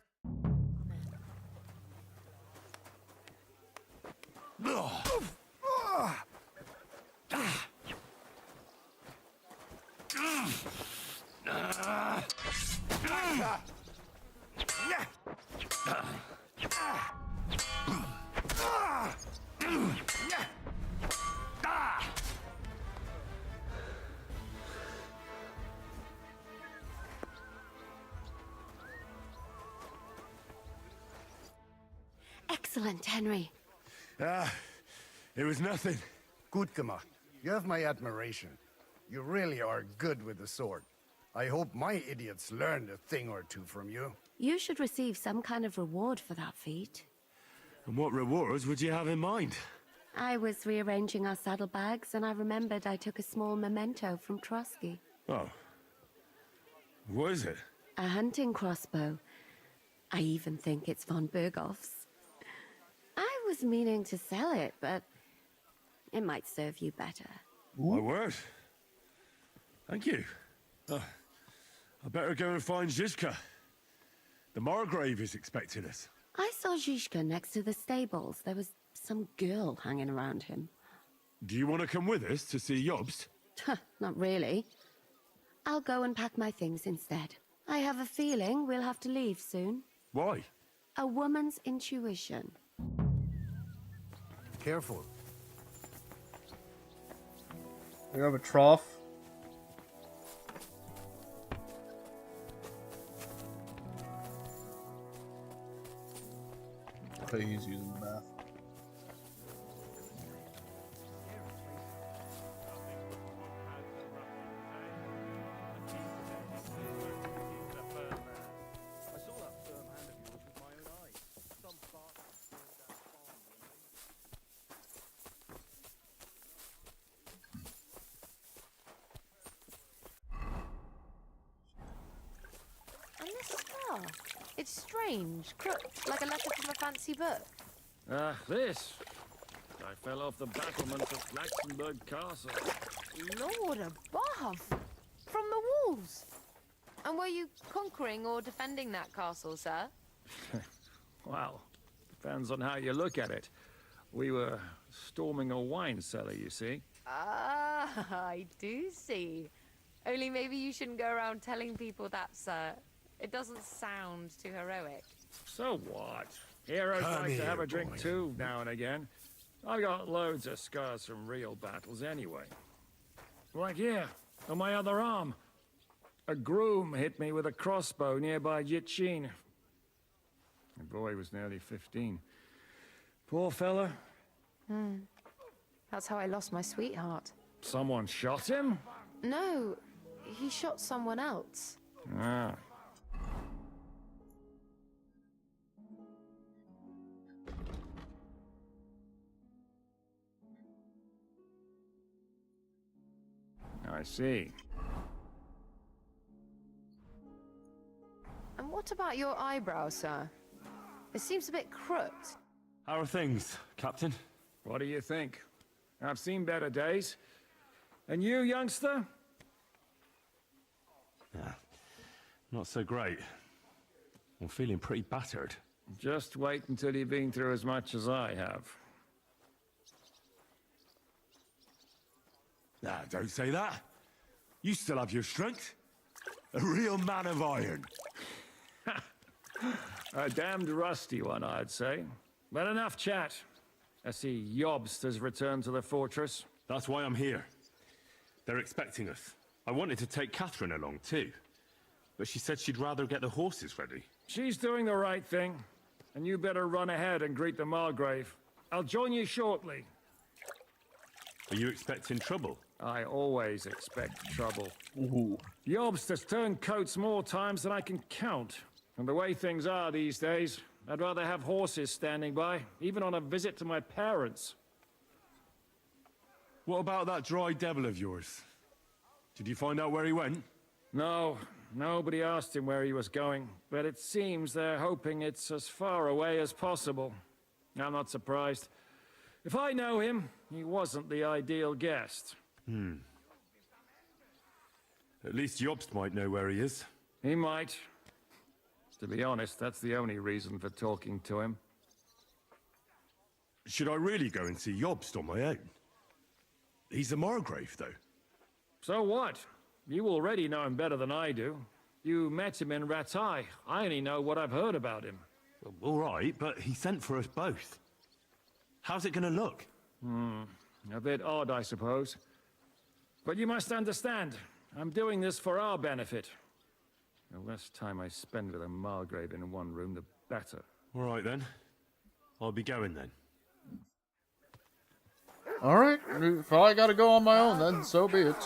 Excellent, Henry. It was nothing. Gut gemacht. You have my admiration. You really are good with the sword. I hope my idiots learned a thing or two from you. You should receive some kind of reward for that feat. And what rewards would you have in mind? I was rearranging our saddlebags, and I remembered I took a small memento from Trotsky. Oh. What is it? A hunting crossbow. I even think it's von Berghoff's. I was meaning to sell it, but it might serve you better. My word. Thank you. I better go and find Zizka. The Margrave is expecting us. I saw Zizka next to the stables. There was some girl hanging around him. Do you want to come with us to see Jobst? Not really. I'll go and pack my things instead. I have a feeling we'll have to leave soon. Why? A woman's intuition. Careful. We have a trough. Okay, he's using the bath. And this scar. It's strange, crooked, like a letter from a fancy book. This. I fell off the battlements of Laxenburg Castle. Lord above! From the walls! And were you conquering or defending that castle, sir? Well, depends on how you look at it. We were storming a wine cellar, you see. Ah, I do see. Only maybe you shouldn't go around telling people that, sir. It doesn't sound too heroic. So what? Heroes like to have a drink too, now and again. I've got loads of scars from real battles anyway. Like here, on my other arm. A groom hit me with a crossbow nearby Yitchin. The boy was nearly 15. Poor fella. That's how I lost my sweetheart. Someone shot him? No, he shot someone else. Ah. I see. And what about your eyebrow, sir? It seems a bit crooked. How are things, Captain? What do you think? I've seen better days. And you, youngster? Yeah, not so great. I'm feeling pretty battered. Just wait until you've been through as much as I have. Nah, don't say that. You still have your strength. A real man of iron. A damned rusty one, I'd say. But enough chat. I see Jobst has returned to the fortress. That's why I'm here. They're expecting us. I wanted to take Catherine along too, but she said she'd rather get the horses ready. She's doing the right thing, and you better run ahead and greet the Margrave. I'll join you shortly. Are you expecting trouble? I always expect trouble. Ooh. Jobst has turned coats more times than I can count. And the way things are these days, I'd rather have horses standing by, even on a visit to my parents. What about that dry devil of yours? Did you find out where he went? No, nobody asked him where he was going, but it seems they're hoping it's as far away as possible. I'm not surprised. If I know him, he wasn't the ideal guest. At least Jobst might know where he is. He might. To be honest, that's the only reason for talking to him. Should I really go and see Jobst on my own? He's a Margrave, though. So what? You already know him better than I do. You met him in Ratai. I only know what I've heard about him. Well, all right, but he sent for us both. How's it gonna look? A bit odd, I suppose. But you must understand, I'm doing this for our benefit. The less time I spend with a Margrave in one room, the better. All right, then. I'll be going, then. Alright, if I gotta go on my own, then so be it.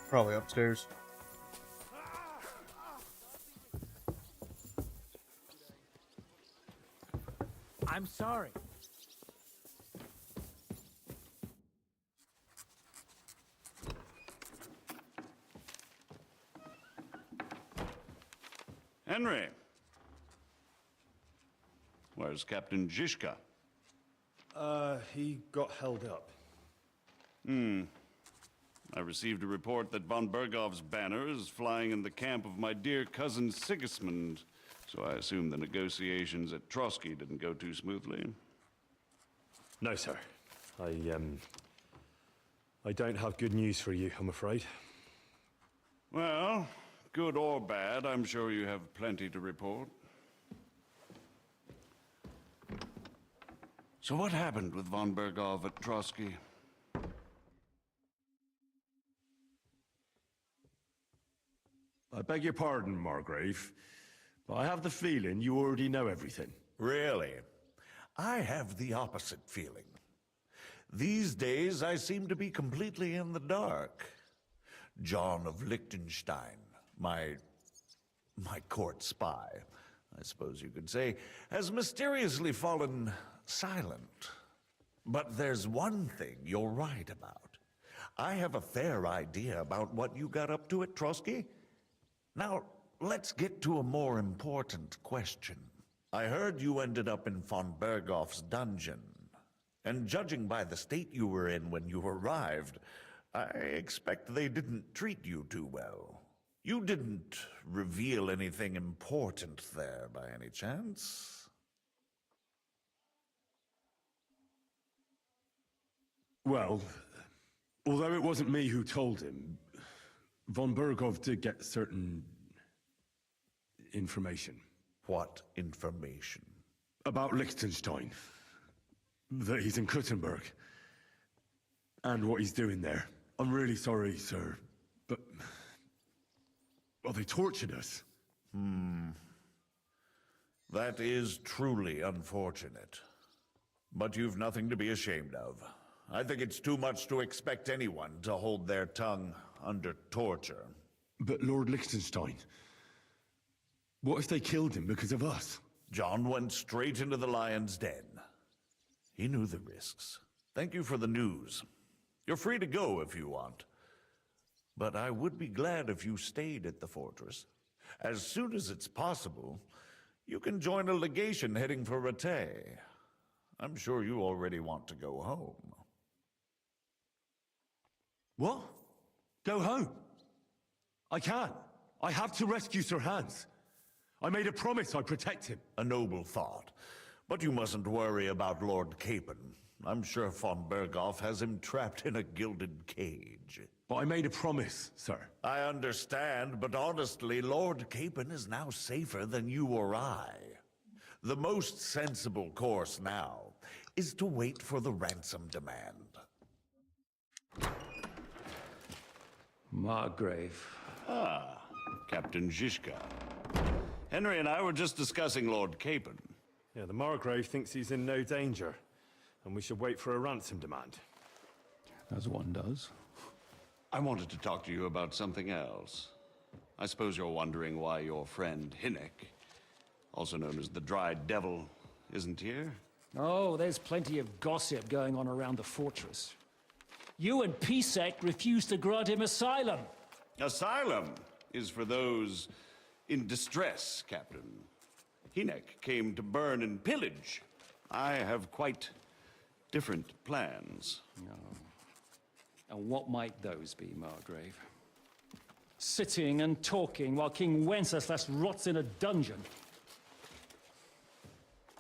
Probably upstairs. I'm sorry. Henry. Where's Captain Zizka? He got held up. I received a report that von Bergov's banner is flying in the camp of my dear cousin Sigismund, so I assume the negotiations at Trotsky didn't go too smoothly. No, sir. I don't have good news for you, I'm afraid. Well, good or bad, I'm sure you have plenty to report. So what happened with von Bergov at Trotsky? I beg your pardon, Margrave, but I have the feeling you already know everything. Really? I have the opposite feeling. These days, I seem to be completely in the dark. John of Liechtenstein, my court spy, I suppose you could say, has mysteriously fallen silent. But there's one thing you're right about. I have a fair idea about what you got up to at Trotsky. Now, let's get to a more important question. I heard you ended up in von Bergov's dungeon. And judging by the state you were in when you arrived, I expect they didn't treat you too well. You didn't reveal anything important there by any chance? Well, although it wasn't me who told him, von Bergov did get certain information. What information? About Liechtenstein. That he's in Kuttenberg. And what he's doing there. I'm really sorry, sir, but... well, they tortured us. That is truly unfortunate. But you've nothing to be ashamed of. I think it's too much to expect anyone to hold their tongue under torture. But Lord Liechtenstein... what if they killed him because of us? John went straight into the lion's den. He knew the risks. Thank you for the news. You're free to go if you want. But I would be glad if you stayed at the fortress. As soon as it's possible, you can join a legation heading for Rattay. I'm sure you already want to go home. What? Go home? I can. I have to rescue Sir Hans. I made a promise I'd protect him. A noble thought. But you mustn't worry about Lord Capon. I'm sure von Berghoff has him trapped in a gilded cage. But I made a promise, sir. I understand, but honestly, Lord Capon is now safer than you or I. The most sensible course now is to wait for the ransom demand. Margrave. Ah, Captain Zizka. Henry and I were just discussing Lord Capon. Yeah, the Margrave thinks he's in no danger, and we should wait for a ransom demand. As one does. I wanted to talk to you about something else. I suppose you're wondering why your friend Hinnek, also known as the Dried Devil, isn't here? Oh, there's plenty of gossip going on around the fortress. You and Pisek refused to grant him asylum. Asylum is for those in distress, Captain. Hinnek came to burn and pillage. I have quite different plans. No. And what might those be, Margrave? Sitting and talking while King Wenceslas rots in a dungeon.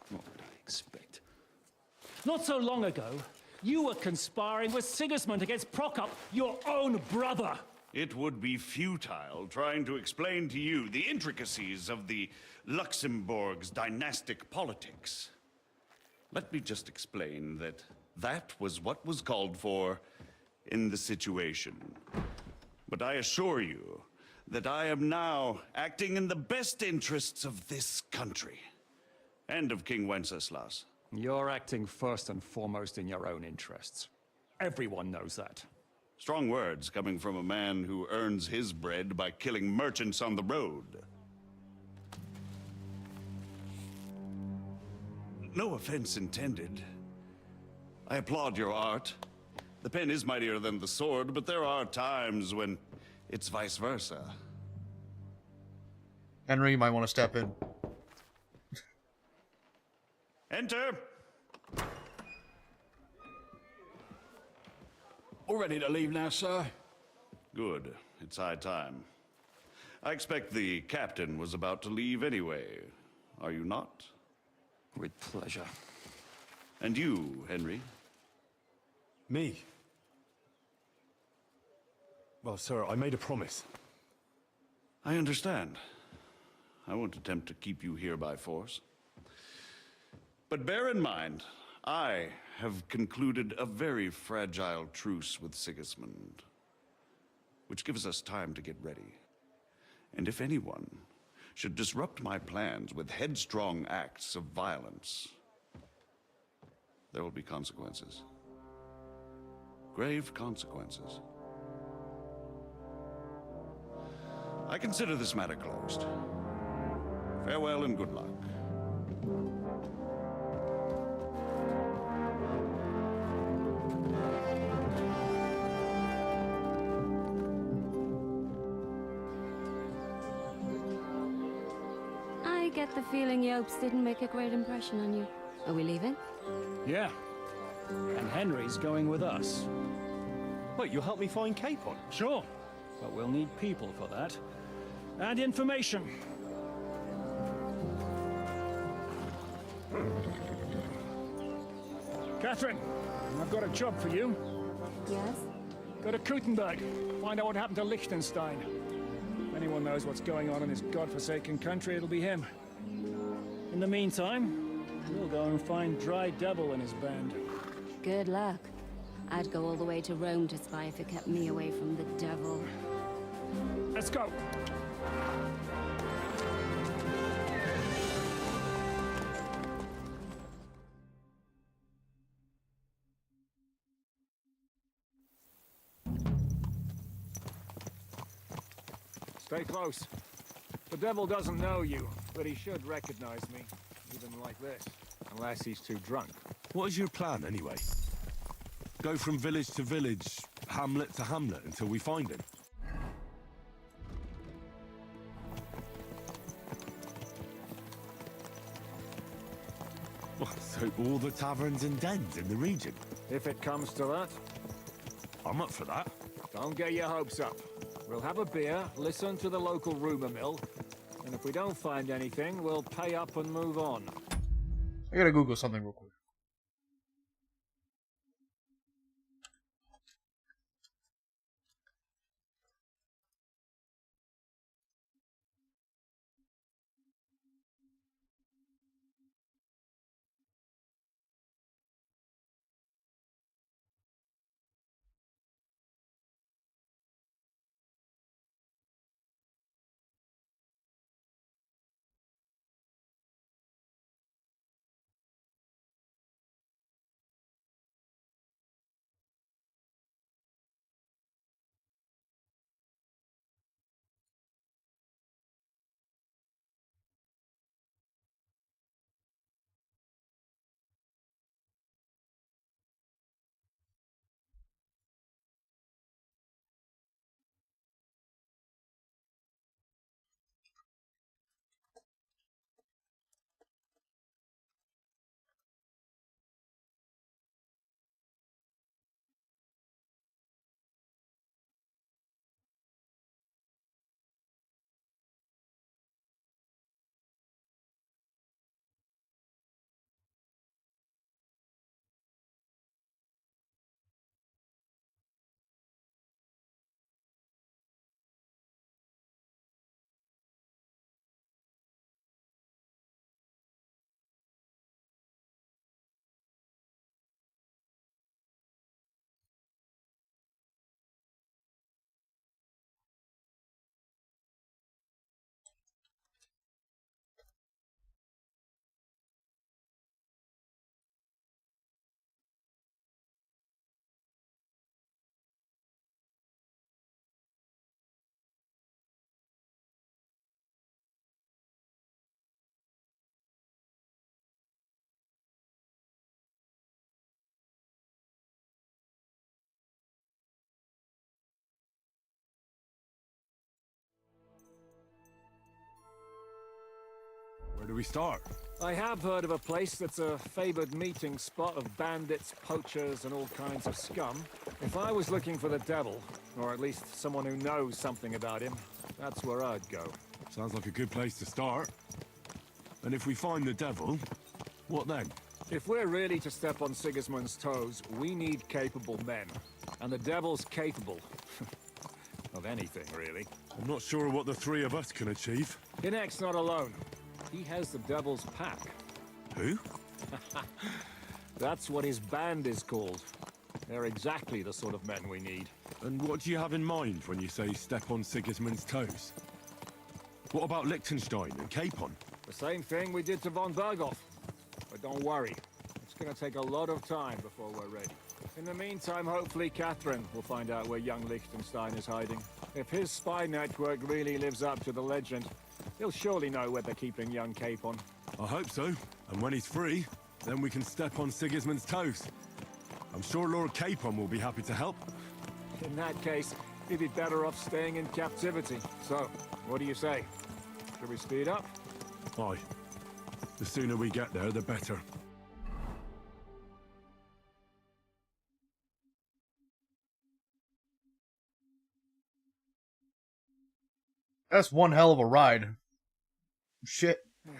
What would I expect? Not so long ago, you were conspiring with Sigismund against Prokop, your own brother. It would be futile trying to explain to you the intricacies of the Luxembourg's dynastic politics. Let me just explain that that was what was called for in the situation. But I assure you that I am now acting in the best interests of this country and of King Wenceslas. You're acting first and foremost in your own interests. Everyone knows that. Strong words coming from a man who earns his bread by killing merchants on the road. No offense intended. I applaud your art. The pen is mightier than the sword, but there are times when it's vice versa. Henry, you might want to step in. Enter! All ready to leave now, sir? Good. It's high time. I expect the captain was about to leave anyway. Are you not? With pleasure. And you, Henry? Me? Well, sir, I made a promise. I understand. I won't attempt to keep you here by force. But bear in mind, I have concluded a very fragile truce with Sigismund, which gives us time to get ready. And if anyone should disrupt my plans with headstrong acts of violence, there will be consequences. Grave consequences. I consider this matter closed. Farewell and good luck. I get the feeling Yopes didn't make a great impression on you. Are we leaving? Yeah. And Henry's going with us. Wait, you'll help me find Capon? Sure. But we'll need people for that. And information. Catherine, I've got a job for you. Yes? Go to Kuttenberg. Find out what happened to Liechtenstein. If anyone knows what's going on in this godforsaken country, it'll be him. In the meantime, we'll go and find Dry Devil and his band. Good luck. I'd go all the way to Rome to spy if it kept me away from the devil. Let's go! Stay close. The devil doesn't know you, but he should recognize me, even like this. Unless he's too drunk. What is your plan, anyway? Go from village to village, hamlet to hamlet, until we find him? What, so all the taverns and dens in the region? If it comes to that. I'm up for that. Don't get your hopes up. We'll have a beer, listen to the local rumor mill, and if we don't find anything, we'll pay up and move on. I gotta Google something real quick. Where do we start? I have heard of a place that's a favored meeting spot of bandits, poachers, and all kinds of scum. If I was looking for the devil, or at least someone who knows something about him, that's where I'd go. Sounds like a good place to start. And if we find the devil, what then? If we're really to step on Sigismund's toes, we need capable men. And the devil's capable. of anything, really. I'm not sure what the three of us can achieve. Kinect's not alone. He has the devil's pack. Who? That's what his band is called. They're exactly the sort of men we need. And what do you have in mind when you say step on Sigismund's toes? What about Liechtenstein and Capon? The same thing we did to von Berghoff. But don't worry, it's gonna take a lot of time before we're ready. In the meantime, hopefully Catherine will find out where young Liechtenstein is hiding. If his spy network really lives up to the legend, he'll surely know where they're keeping young Capon. I hope so. And when he's free, then we can step on Sigismund's toes. I'm sure Lord Capon will be happy to help. In that case, he'd be better off staying in captivity. So, what do you say? Should we speed up? Aye. The sooner we get there, the better. That's one hell of a ride. Shit. We're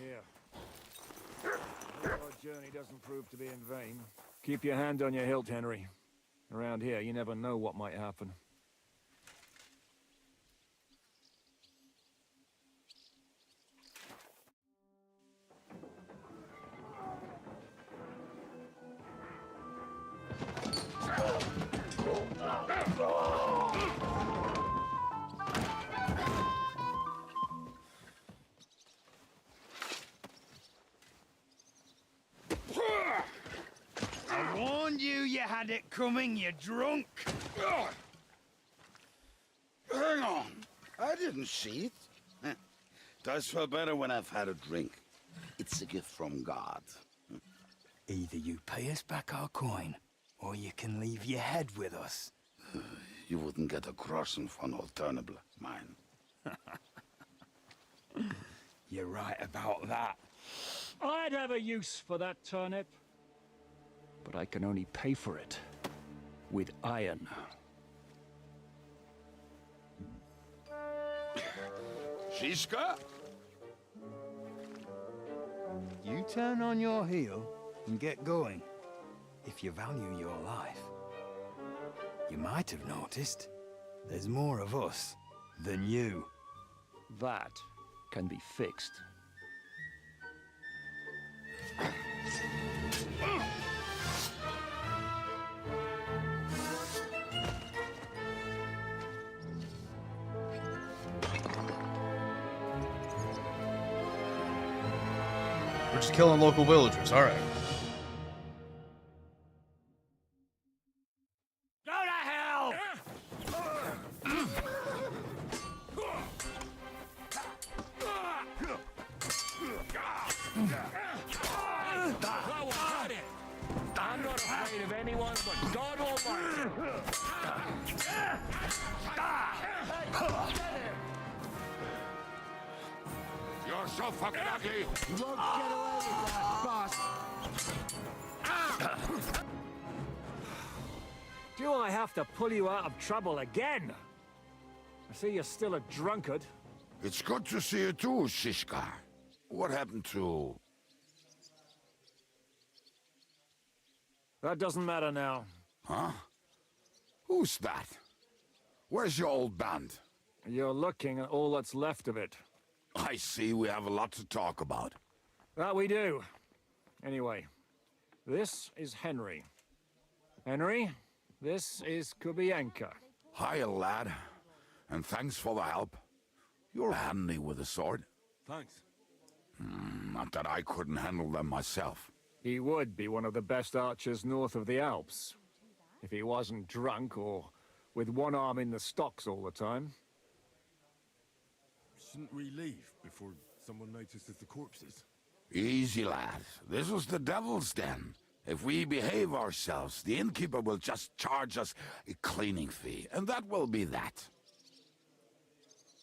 here. Our journey doesn't prove to be in vain. Keep your hand on your hilt, Henry. Around here, you never know what might happen. I warned you had it coming, you drunk. Hang on. I didn't see it. Does feel better when I've had a drink. It's a gift from God. Either you pay us back our coin, or you can leave your head with us. You wouldn't get a crossing for an alternative, mine. You're right about that. I'd have a use for that turnip. But I can only pay for it with iron. Shiska? You turn on your heel and get going. If you value your life. You might have noticed there's more of us than you. That can be fixed. We're just killing local villagers. All right. Go to hell! I'm not afraid of anyone but God Almighty. You're so fucking ugly! You won't get away with that, boss. Do I have to pull you out of trouble again? I see you're still a drunkard. It's good to see you too, Shishka. What happened to... That doesn't matter now. Huh? Who's that? Where's your old band? You're looking at all that's left of it. I see we have a lot to talk about. That we do. Anyway, this is Henry. Henry, this is Kubienka. Hiya, lad. And thanks for the help. You're handy with a sword. Thanks. Not that I couldn't handle them myself. He would be one of the best archers north of the Alps. If he wasn't drunk or with one arm in the stocks all the time. Shouldn't we leave before someone notices the corpses? Easy, lad. This was the devil's den. If we behave ourselves, the innkeeper will just charge us a cleaning fee, and that will be that.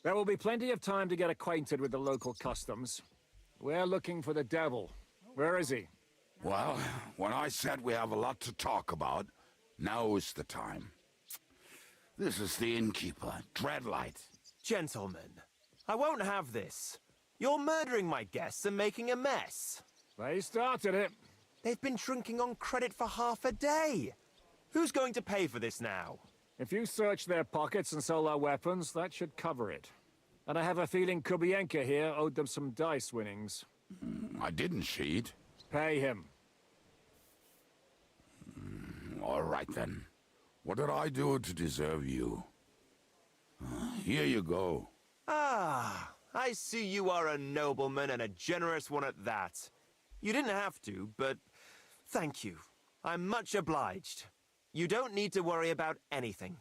There will be plenty of time to get acquainted with the local customs. We're looking for the devil. Where is he? Well, when I said we have a lot to talk about, now is the time. This is the innkeeper, Dreadlight. Gentlemen, I won't have this. You're murdering my guests and making a mess. They started it. They've been drinking on credit for half a day. Who's going to pay for this now? If you search their pockets and sell their weapons, that should cover it. And I have a feeling Kubienka here owed them some dice winnings. I didn't cheat. Pay him. All right, then. What did I do to deserve you? Here you go. Ah, I see you are a nobleman and a generous one at that. You didn't have to, but thank you. I'm much obliged. You don't need to worry about anything.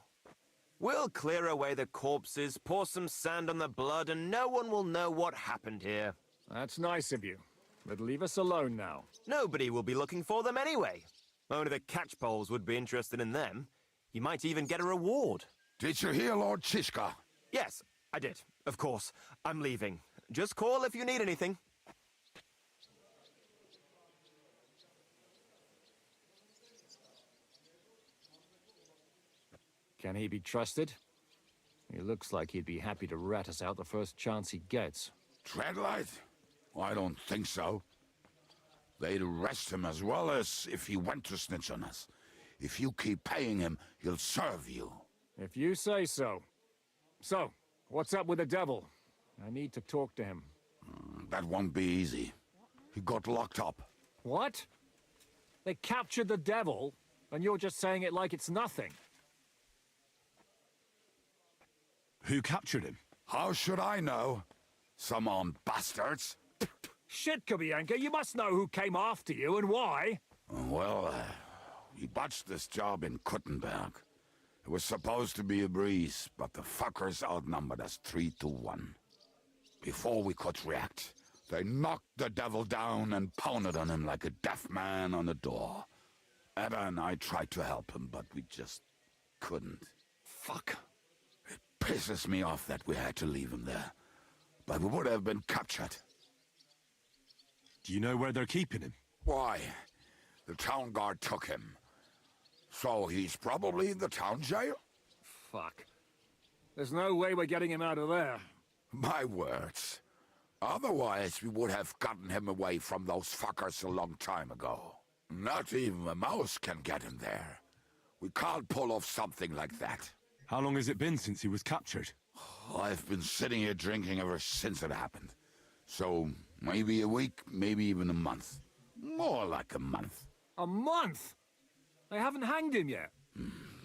We'll clear away the corpses, pour some sand on the blood, and no one will know what happened here. That's nice of you. But leave us alone now. Nobody will be looking for them anyway. Only the catchpoles would be interested in them. You might even get a reward. Did you hear Lord Chishka? Yes, I did. Of course. I'm leaving. Just call if you need anything. Can he be trusted? He looks like he'd be happy to rat us out the first chance he gets. Dreadlight? I don't think so. They'd arrest him as well as if he went to snitch on us. If you keep paying him, he'll serve you. If you say so. So, what's up with the devil? I need to talk to him. That won't be easy. He got locked up. What? They captured the devil, and you're just saying it like it's nothing. Who captured him? How should I know? Some armed bastards. Shit, Kubienka, you must know who came after you and why. Well, he botched this job in Kuttenberg. It was supposed to be a breeze, but the fuckers outnumbered us 3-1. Before we could react, they knocked the devil down and pounded on him like a deaf man on a door. Etta and I tried to help him, but we just couldn't. Fuck. It pisses me off that we had to leave him there. But we would have been captured. Do you know where they're keeping him? Why? The town guard took him. So he's probably in the town jail? Fuck. There's no way we're getting him out of there. My words. Otherwise, we would have gotten him away from those fuckers a long time ago. Not even a mouse can get him there. We can't pull off something like that. How long has it been since he was captured? I've been sitting here drinking ever since it happened. So, maybe a week, maybe even a month. More like a month. A month? They haven't hanged him yet.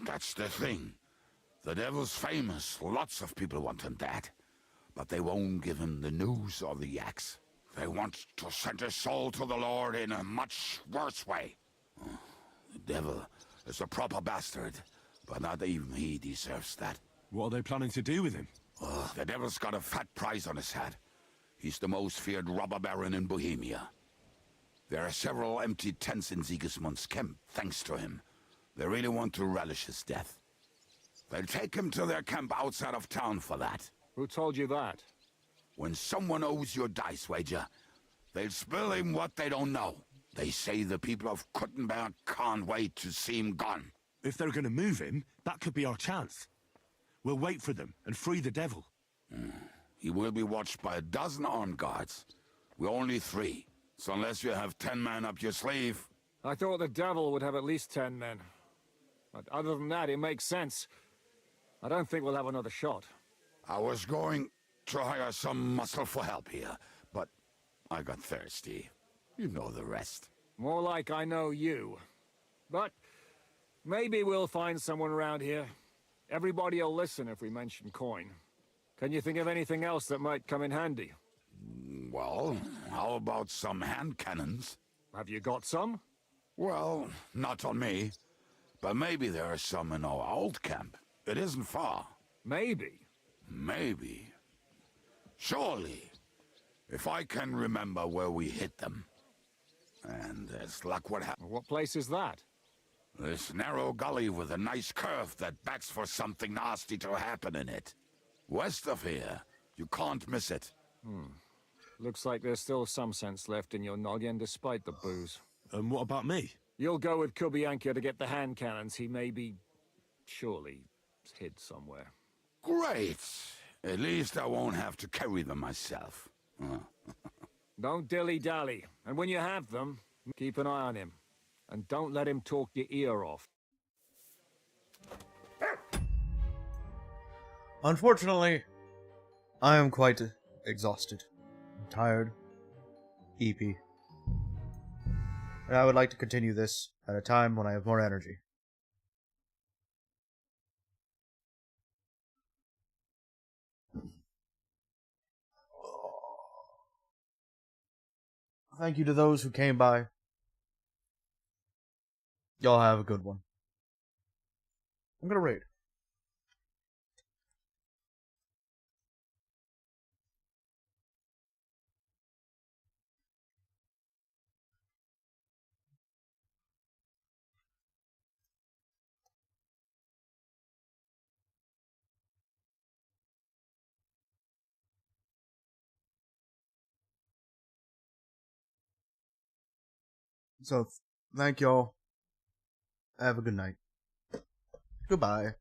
That's the thing. The devil's famous. Lots of people want him dead. But they won't give him the news or the axe. They want to send his soul to the Lord in a much worse way. The devil is a proper bastard, but not even he deserves that. What are they planning to do with him? The devil's got a fat price on his head. He's the most feared robber baron in Bohemia. There are several empty tents in Sigismund's camp, thanks to him. They really want to relish his death. They'll take him to their camp outside of town for that. Who told you that? When someone owes you a dice wager, they'll spill him what they don't know. They say the people of Kuttenberg can't wait to see him gone. If they're going to move him, that could be our chance. We'll wait for them and free the devil. He will be watched by a dozen armed guards. We're only 3. So unless you have 10 men up your sleeve... I thought the devil would have at least 10 men. But other than that, it makes sense. I don't think we'll have another shot. I was going to hire some muscle for help here, but I got thirsty. You know the rest. More like I know you. But maybe we'll find someone around here. Everybody'll listen if we mention coin. Can you think of anything else that might come in handy? Well, how about some hand cannons? Have you got some? Well, not on me. But maybe there are some in our old camp. It isn't far. Maybe? Maybe. Surely. If I can remember where we hit them. And as luck would have... What place is that? This narrow gully with a nice curve that backs for something nasty to happen in it. West of here. You can't miss it. Looks like there's still some sense left in your noggin despite the booze. And what about me? You'll go with Kubianka to get the hand cannons. He may be... surely hid somewhere. Great! At least I won't have to carry them myself. Don't dilly-dally. And when you have them, keep an eye on him. And don't let him talk your ear off. Unfortunately, I am quite exhausted. I'm tired. EP. And I would like to continue this at a time when I have more energy. Thank you to those who came by. Y'all have a good one. I'm gonna raid. So, thank y'all. Have a good night. Goodbye.